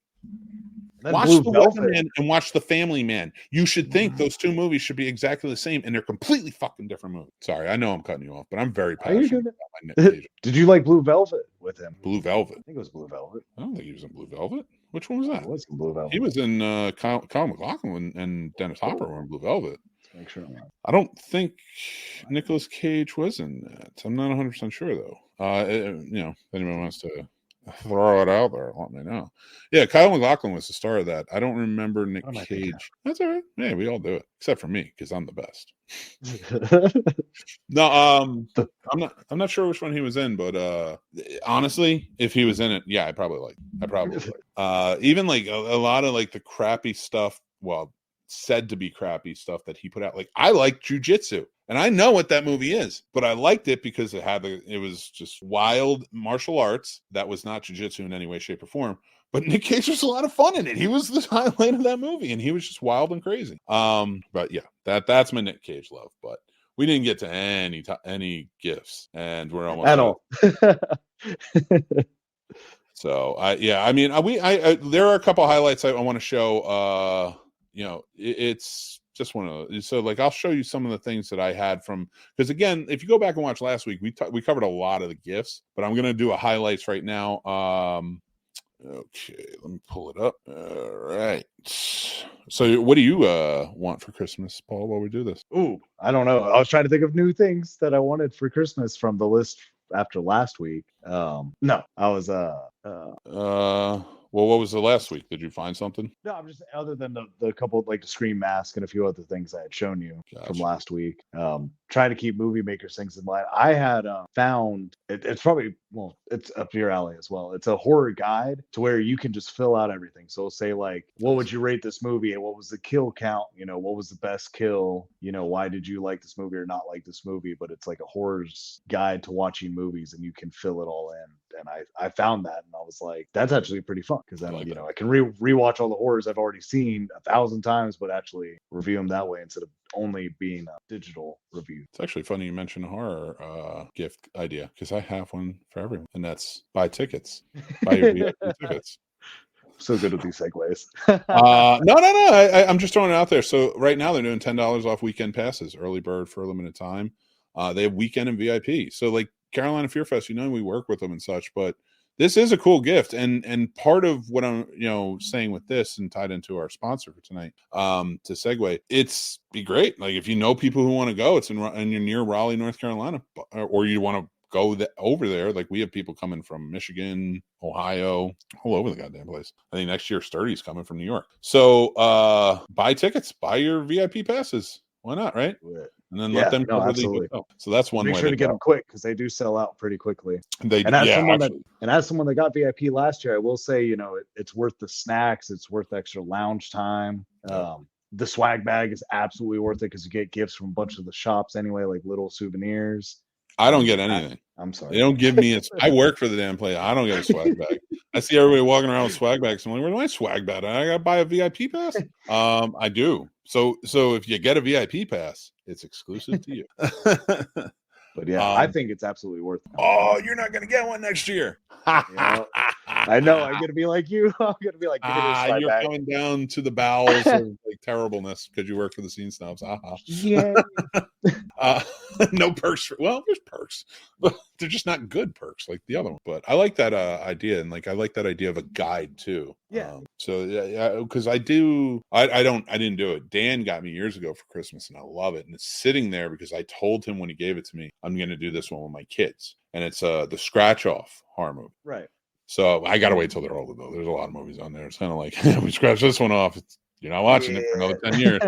Watch The Weatherman and watch The Family Man. You should think those two movies should be exactly the same, and they're completely fucking different movies. Sorry, I know I'm cutting you off, but I'm very passionate about my Nick Cage. Did you like Blue Velvet with him? Blue Velvet? I think it was Blue Velvet. I don't think he was in Blue Velvet. Which one was that? It was in Blue Velvet. He was in Kyle MacLachlan and Dennis Hopper were in Blue Velvet. Make sure I'm not. I don't think Nicolas Cage was in that. I'm not 100% sure, though. If anyone wants to throw it out there, let me know. Yeah, Kyle MacLachlan was the star of that. I don't remember Nick Cage. That's all right. Yeah, we all do it, except for me, because I'm the best. No, I'm not sure which one he was in, but honestly, if he was in it, yeah, I probably would. Even like a lot of like the crappy stuff, said to be crappy stuff that he put out. Like, I like Jiu-Jitsu, and I know what that movie is, but I liked it because it was just wild martial arts that was not Jiu-Jitsu in any way, shape, or form. But Nick Cage was a lot of fun in it. He was the highlight of that movie, and he was just wild and crazy. But yeah, that's my Nick Cage love. But we didn't get to any gifts, and we're almost at all. So there are a couple highlights I want to show. It's just one of those. So like, I'll show you some of the things that I had from, because again, if you go back and watch last week, we covered a lot of the gifts, but I'm going to do a highlights right now. Okay, let me pull it up. All right. So what do you want for Christmas, Paul, while we do this? Ooh, I don't know. I was trying to think of new things that I wanted for Christmas from the list after last week. No, I was well, what was the last week? Did you find something? No, I'm just, other than the couple, like the Scream mask and a few other things I had shown you from last week. Trying to keep movie makers things in mind. I had found it's probably, it's up your alley as well. It's a horror guide to where you can just fill out everything. So say like, what would you rate this movie, and what was the kill count? What was the best kill? Why did you like this movie or not like this movie? But it's like a horror's guide to watching movies, and you can fill it all in. And I found that, and I was like, that's actually pretty fun, because then I can rewatch all the horrors I've already seen 1,000 times, but actually review them that way instead of only being a digital review. It's actually funny you mentioned a horror gift idea, because I have one for everyone, and that's buy tickets. Buy your VIP tickets. So good with these segues. No. I'm just throwing it out there. So right now they're doing $10 off weekend passes, early bird for a limited time. They have weekend and VIP. So like Carolina Fear Fest, we work with them and such, but this is a cool gift. And part of what I'm, saying with this, and tied into our sponsor for tonight, to segue, it's be great. Like if you know people who want to go, it's and you're near Raleigh, North Carolina, or you want to go over there. Like we have people coming from Michigan, Ohio, all over the goddamn place. I think next year Sturdy's coming from New York. So buy tickets, buy your VIP passes. Why not, right? And then let them cover the hotel. So that's one way. Make sure to get them quick, because they do sell out pretty quickly. As someone that got VIP last year, I will say, it's worth the snacks. It's worth the extra lounge time. The swag bag is absolutely worth it, because you get gifts from a bunch of the shops anyway, like little souvenirs. I don't get anything. I'm sorry. They don't give me I work for the damn place. I don't get a swag bag. I see everybody walking around with swag bags. I'm like, where's my swag bag? I gotta buy a VIP pass. I do. So if you get a VIP pass, it's exclusive to you. But yeah, I think it's absolutely worth it. Oh, you're not gonna get one next year. I know. I'm gonna be like you. I'm gonna be like, you're bag. Coming down to the bowels of like terribleness because you work for the Scene Snobs. Yeah. No perks. There's perks, but they're just not good perks like the other one. But I like that idea, and like I like that idea of a guide too. Yeah. So yeah, because I didn't do it. Dan got me years ago for Christmas, and I love it. And it's sitting there because I told him when he gave it to me, I'm going to do this one with my kids, and it's the Scratch Off horror movie. Right. So I got to wait till they're older though. There's a lot of movies on there. It's kind of like we scratch this one off. You're not watching it for another 10 years.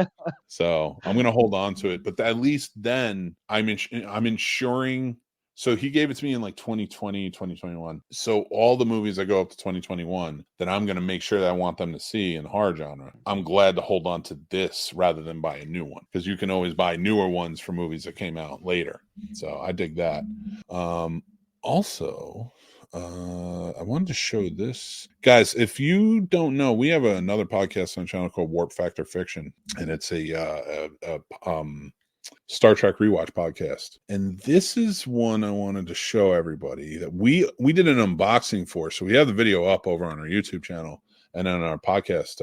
So I'm going to hold on to it. But at least then I'm ensuring. So he gave it to me in like 2020, 2021. So all the movies that go up to 2021 that I'm going to make sure that I want them to see in the horror genre, I'm glad to hold on to this rather than buy a new one. Because you can always buy newer ones for movies that came out later. So I dig that. Also... I wanted to show this. Guys, if you don't know, we have another podcast on the channel called Warp Factor Fiction, and it's a Star Trek rewatch podcast. And this is one I wanted to show everybody that we did an unboxing for. So we have the video up over on our YouTube channel and on our podcast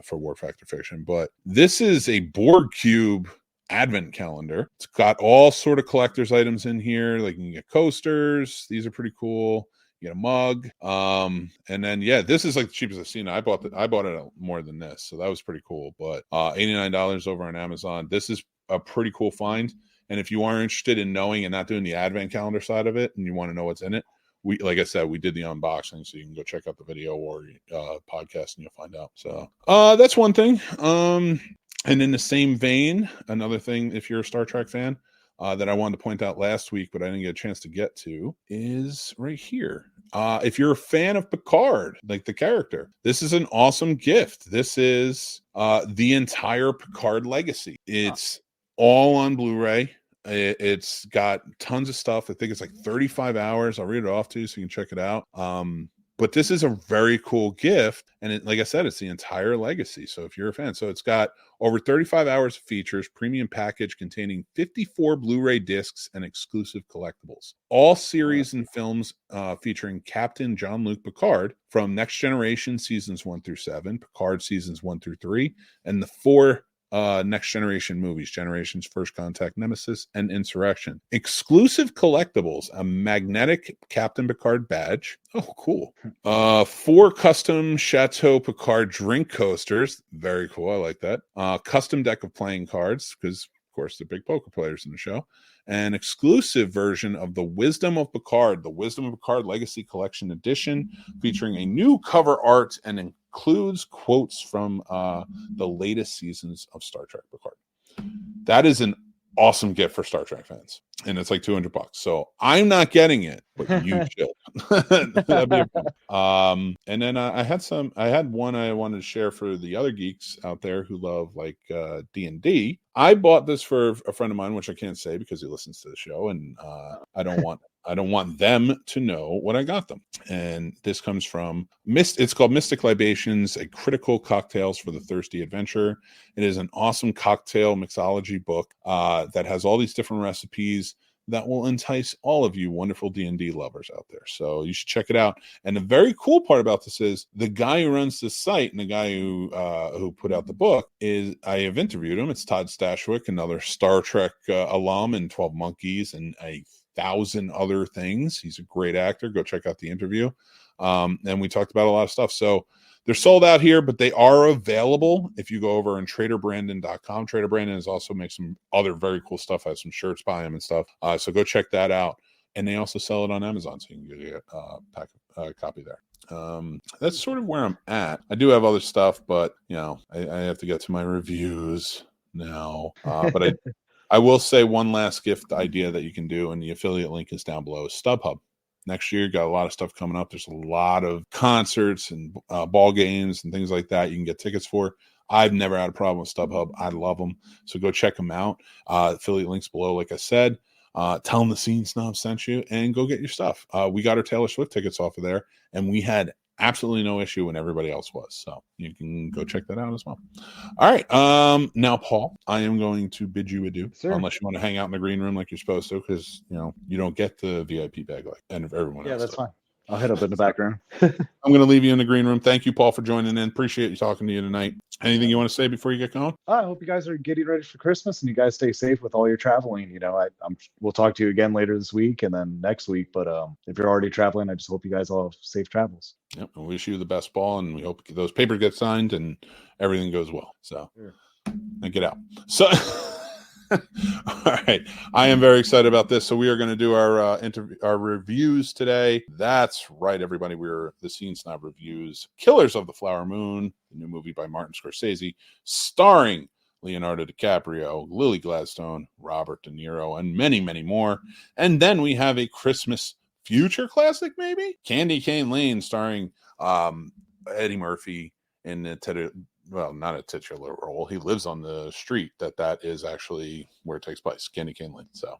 for Warp Factor Fiction. But this is a board cube advent calendar. It's got all sort of collector's items in here. Like you can get coasters. These are pretty cool. You get a mug. And then this is like the cheapest I've seen. I bought it more than this, so that was pretty cool. But $89 over on Amazon. This is a pretty cool find. And if you are interested in knowing and not doing the advent calendar side of it, and you want to know what's in it, like I said, we did the unboxing, so you can go check out the video or podcast, and you'll find out. So that's one thing. And in the same vein, another thing, if you're a Star Trek fan, that I wanted to point out last week, but I didn't get a chance to get to, is right here. If you're a fan of Picard, like the character, this is an awesome gift. This is the entire Picard legacy. It's all on Blu-ray. It's got tons of stuff. I think it's like 35 hours. I'll read it off to you so you can check it out. But this is a very cool gift. And like I said, it's the entire legacy. So if you're a fan, so it's got over 35 hours of features, premium package containing 54 Blu-ray discs and exclusive collectibles. All series and films featuring Captain Jean-Luc Picard from Next Generation seasons 1 through 7, Picard seasons 1 through 3, and the 4 Next Generation movies, Generations, First Contact, Nemesis, and Insurrection. Exclusive collectibles, a magnetic Captain Picard badge. Oh, cool. 4 custom Chateau Picard drink coasters. Very cool. I like that. Custom deck of playing cards, because, of course, they're big poker players in the show. An exclusive version of the Wisdom of Picard Legacy Collection Edition, featuring a new cover art and includes quotes from the latest seasons of Star Trek Picard. That is an awesome gift for Star Trek fans, and it's like $200. So I'm not getting it, but you should. That'd be and then I had one I wanted to share for the other geeks out there who love like D&D. I bought this for a friend of mine, which I can't say because he listens to the show, and I don't want them to know what I got them. And this comes from it's called Mystic Libations, a critical cocktails for the thirsty adventurer. It is an awesome cocktail mixology book that has all these different recipes that will entice all of you wonderful D&D lovers out there. So you should check it out. And the very cool part about this is the guy who runs this site and the guy who put out the book is, I have interviewed him. It's Todd Stashwick, another Star Trek alum and 12 Monkeys and a 1,000 other things. He's a great actor. Go check out the interview. And we talked about a lot of stuff. So they're sold out here, but they are available if you go over on traderbrandon.com. Trader Brandon has also makes some other very cool stuff. I have some shirts by him and stuff. So go check that out. And they also sell it on Amazon, so you can get a copy there. That's sort of where I'm at. I do have other stuff, but I have to get to my reviews now. But I will say one last gift idea that you can do, and the affiliate link is down below, is StubHub. Next year, got a lot of stuff coming up. There's a lot of concerts and ball games and things like that you can get tickets for. I've never had a problem with StubHub. I love them. So go check them out. Affiliate links below, like I said. Tell them the Scene Snob sent you and go get your stuff. We got our Taylor Swift tickets off of there, and we had absolutely no issue when everybody else was. So you can go check that out as well. All right. Now, Paul, I am going to bid you adieu, unless you want to hang out in the green room like you're supposed to, because you don't get the VIP bag like and everyone else. Yeah, that's fine. I'll head up in the back room. I'm going to leave you in the green room. Thank you, Paul, for joining in. Appreciate you talking to you tonight. Anything you want to say before you get going? I hope you guys are getting ready for Christmas and you guys stay safe with all your traveling. You know, we'll talk to you again later this week and then next week. But if you're already traveling, I just hope you guys all have safe travels. Yep. I wish you the best, Paul, and we hope those papers get signed and everything goes well. So, and get out. So, all right. I am very excited about this. So we are going to do our reviews today. That's right, everybody. We're the Scene Snob Reviews. Killers of the Flower Moon, the new movie by Martin Scorsese, starring Leonardo DiCaprio, Lily Gladstone, Robert De Niro, and many, many more. And then we have a Christmas future classic, maybe? Candy Cane Lane, starring Eddie Murphy in the not a titular role. He lives on the street that is actually where it takes place, Candy Cane Lane. So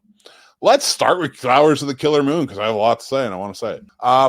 let's start with Flowers of the Killer Moon, because I have a lot to say and I want to say it.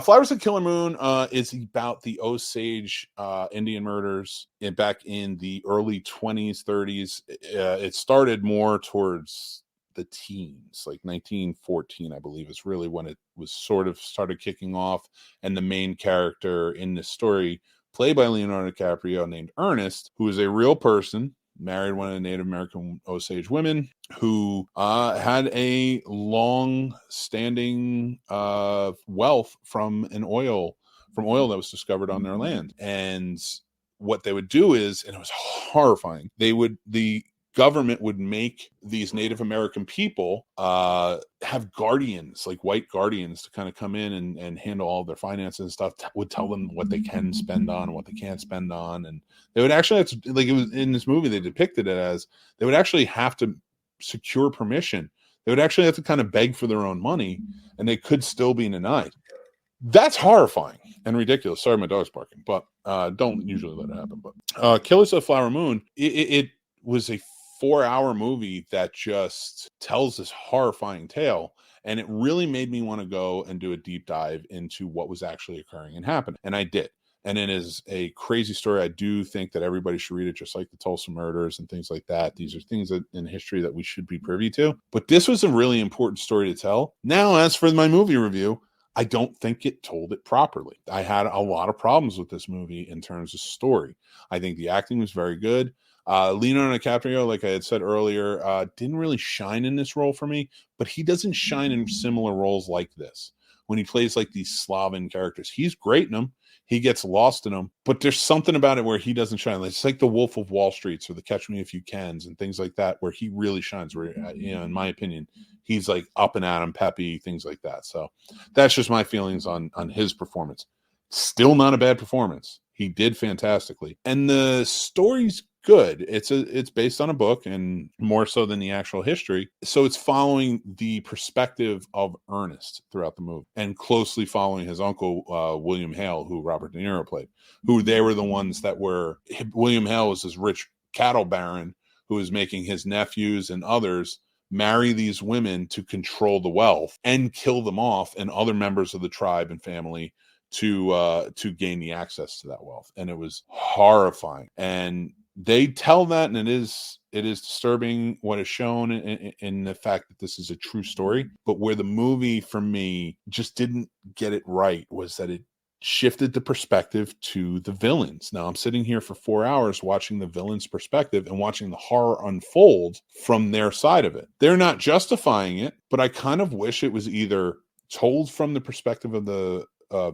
Flowers of the Killer Moon is about the Osage Indian murders back in the early 20s, 30s. It started more towards the teens, like 1914, I believe, is really when it was sort of started kicking off. And the main character in this story, played by Leonardo DiCaprio, named Ernest, who is a real person, married one of the Native American Osage women, who had a long-standing wealth from oil that was discovered on their land. And what they would do is, and it was horrifying, the government would make these Native American people have guardians, like white guardians, to kind of come in and handle all of their finances and stuff, would tell them what they can spend on and what they can't spend on. And they would actually have to, like, it was in this movie, they depicted it as they would actually have to secure permission. They would actually have to kind of beg for their own money, and they could still be denied. That's horrifying and ridiculous. Sorry, my dog's barking, but don't usually let it happen. But Killers of the Flower Moon, it was a 4-hour movie that just tells this horrifying tale, and it really made me want to go and do a deep dive into what was actually occurring and happening, and I did. And it is a crazy story. I do think that everybody should read it, just like the Tulsa murders and things like that. These are things that in history that we should be privy to, but this was a really important story to tell. Now, as for my movie review, I don't think it told it properly. I had a lot of problems with this movie in terms of story. I think the acting was very good. Leonardo DiCaprio, like I had said earlier, didn't really shine in this role for me, but he doesn't shine in similar roles like this. When he plays like these Slavic characters, he's great in them. He gets lost in them, but there's something about it where he doesn't shine. It's like the Wolf of Wall Streets or the Catch Me If You Cans and things like that, where he really shines. Where, in my opinion, he's like up and at him, peppy, things like that. So that's just my feelings on his performance. Still not a bad performance. He did fantastically, and the story's good. It's based on a book, and more so than the actual history. So it's following the perspective of Ernest throughout the movie, and closely following his uncle, William Hale, who Robert De Niro played, who they were the ones that were, William Hale was this rich cattle baron who was making his nephews and others marry these women to control the wealth and kill them off and other members of the tribe and family to gain the access to that wealth. And it was horrifying. And they tell that, and it is disturbing what is shown in the fact that this is a true story. But where the movie, for me, just didn't get it right was that it shifted the perspective to the villains. Now I'm sitting here for 4 hours watching the villains' perspective and watching the horror unfold from their side of it. They're not justifying it, but I kind of wish it was either told from the perspective of the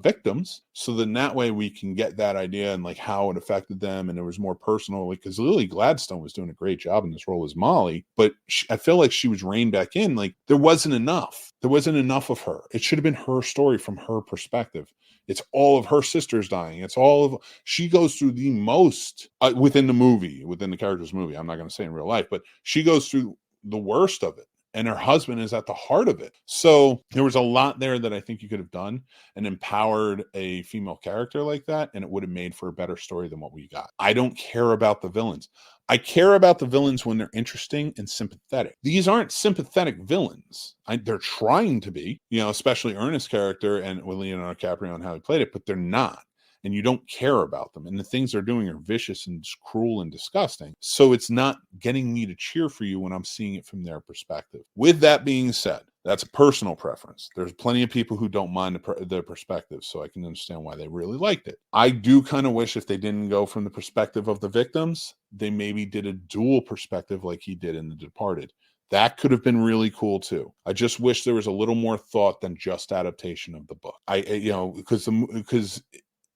victims, so then that way we can get that idea and like how it affected them, and it was more personal, because Lily Gladstone was doing a great job in this role as Molly, but I feel like she was reined back in. Like there wasn't enough of her. It should have been her story from her perspective. It's all of her sisters dying. It's all of, she goes through the most within the character's movie. I'm not going to say in real life, but she goes through the worst of it. And her husband is at the heart of it. So there was a lot there that I think you could have done and empowered a female character like that, and it would have made for a better story than what we got. I don't care about the villains. I care about the villains when they're interesting and sympathetic. These aren't sympathetic villains. They're trying to be, especially Ernest's character and with Leonardo DiCaprio and how he played it, but they're not. And you don't care about them. And the things they're doing are vicious and cruel and disgusting. So it's not getting me to cheer for you when I'm seeing it from their perspective. With that being said, That's a personal preference. There's plenty of people who don't mind their perspective, so I can understand why they really liked it. I do kind of wish if they didn't go from the perspective of the victims, they maybe did a dual perspective like he did in The Departed. That could have been really cool too. I just wish there was a little more thought than just adaptation of the book. Because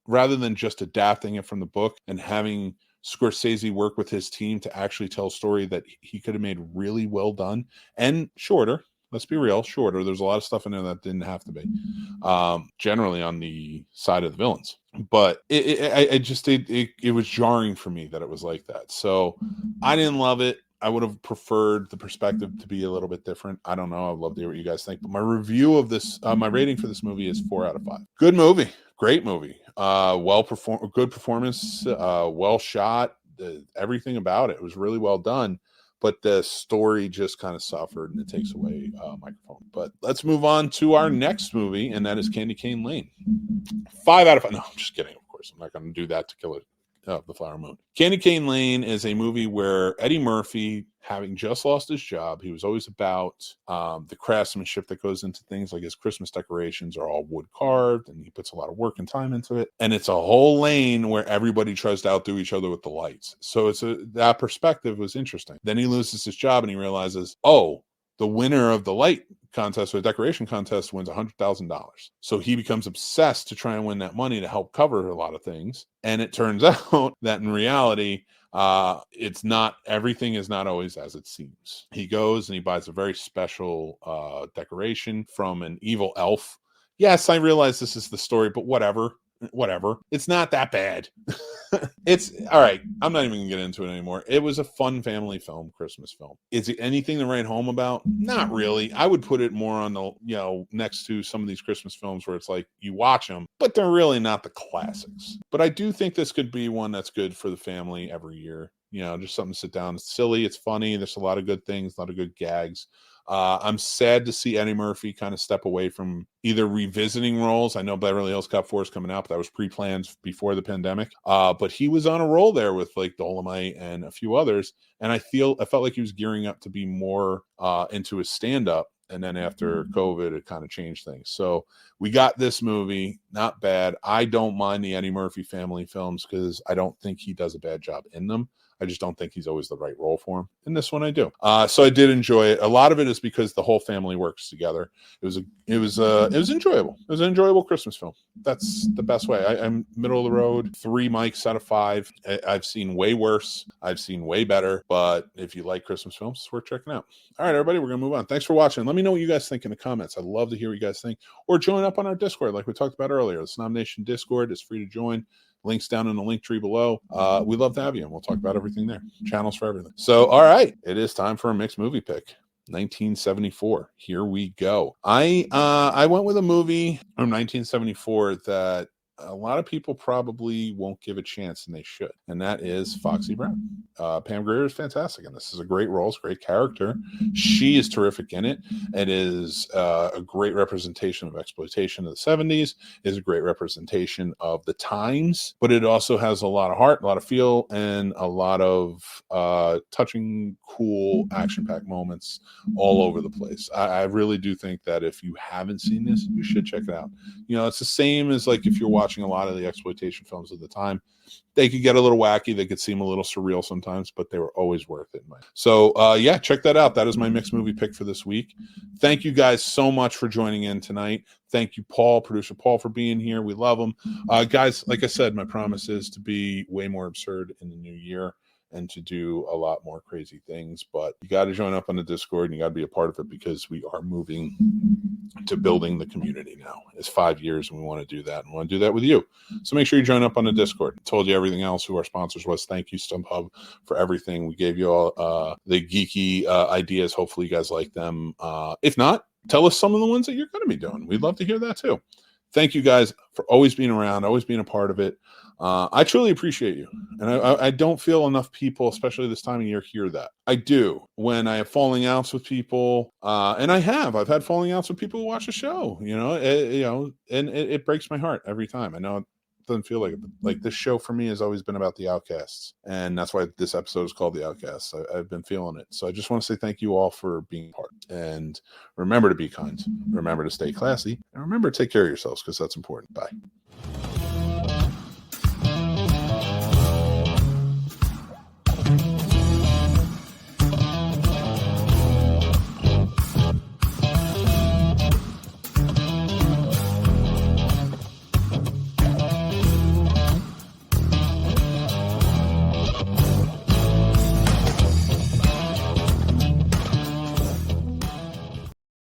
rather than just adapting it from the book and having Scorsese work with his team to actually tell a story that he could have made really well done and shorter. Let's be real, shorter. There's a lot of stuff in there that didn't have to be, generally on the side of the villains. But it was jarring for me that it was like that. So I didn't love it. I would have preferred the perspective to be a little bit different. I don't know. I'd love to hear what you guys think. But my review of this, my rating for this movie is 4 out of 5. Good movie. Great movie. Good performance. Well shot. Everything about it was really well done. But the story just kind of suffered, and it takes away microphone. But let's move on to our next movie, and that is Candy Cane Lane. 5 out of 5. No, I'm just kidding. Of course, I'm not going to do that to kill it. The Flower Moon. Candy Cane Lane is a movie where Eddie Murphy, having just lost his job, he was always about the craftsmanship that goes into things like his Christmas decorations are all wood carved, and he puts a lot of work and time into it. And it's a whole lane where everybody tries to outdo each other with the lights. So that perspective was interesting. Then he loses his job and he realizes, oh, the winner of the light contest or the decoration contest wins $100,000. So he becomes obsessed to try and win that money to help cover a lot of things. And it turns out that in reality, it's not, everything is not always as it seems. He goes and he buys a very special decoration from an evil elf. Yes, I realize this is the story, but whatever. It's not that bad. It's all right. I'm not even gonna get into it anymore. It was a fun family film, Christmas film. Is it anything to write home about? Not really. I would put it more on the, next to some of these Christmas films where it's like you watch them, but they're really not the classics. But I do think this could be one that's good for the family every year. Just something to sit down. It's silly. It's funny. There's a lot of good things, a lot of good gags. I'm sad to see Eddie Murphy kind of step away from either revisiting roles. I know Beverly Hills Cop 4 is coming out, but that was pre-planned before the pandemic. But he was on a roll there with like Dolomite and a few others. And I felt like he was gearing up to be more into his stand-up. And then after COVID, it kind of changed things. So we got this movie, not bad. I don't mind the Eddie Murphy family films because I don't think he does a bad job in them. I just don't think he's always the right role for him. In this one, I do. So I did enjoy it. A lot of it is because the whole family works together. It was enjoyable. It was an enjoyable Christmas film. That's the best way. I'm middle of the road. 3 mics out of 5. I've seen way worse. I've seen way better. But if you like Christmas films, it's worth checking out. All right, everybody, we're gonna move on. Thanks for watching. Let me know what you guys think in the comments. I'd love to hear what you guys think. Or join up on our Discord, like we talked about earlier. The Snob Nation Discord is free to join. Links down in the link tree below. We'd love to have you, and we'll talk about everything there. Channels for everything. So, all right, it is time for a mixed movie pick. 1974. Here we go. I went with a movie from 1974 that a lot of people probably won't give a chance, and they should. And that is Foxy Brown. Pam Grier is fantastic, and this is a great role. It's a great character. She is terrific in it. It is a great representation of exploitation of the 70s. It is a great representation of the times, but it also has a lot of heart, a lot of feel, and a lot of touching, cool, action-packed moments all over the place. I really do think that if you haven't seen this, you should check it out. It's the same as like if you're watching a lot of the exploitation films of the time. They could get a little wacky. They could seem a little surreal sometimes, but they were always worth it. So, check that out. That is my mixed movie pick for this week. Thank you guys so much for joining in tonight. Thank you, Paul, producer Paul, for being here. We love him. Guys, like I said, my promise is to be way more absurd in the new year and to do a lot more crazy things. But you got to join up on the Discord and you got to be a part of it because we are moving to building the community now. It's 5 years and we want to do that. And we want to do that with you. So make sure you join up on the Discord. I told you everything else, who our sponsors was. Thank you, StubHub, for everything. We gave you all the geeky ideas. Hopefully you guys like them. If not, tell us some of the ones that you're going to be doing. We'd love to hear that too. Thank you guys for always being around, always being a part of it. I truly appreciate you. And I don't feel enough people, especially this time of year, hear that. I do. When I have falling outs with people, and I've had falling outs with people who watch the show, and it breaks my heart every time. I know it doesn't feel like it. Like this show for me has always been about the Outcasts, and that's why this episode is called the Outcasts. I've been feeling it. So I just want to say thank you all for being part, and remember to be kind, remember to stay classy, and remember to take care of yourselves because that's important. Bye.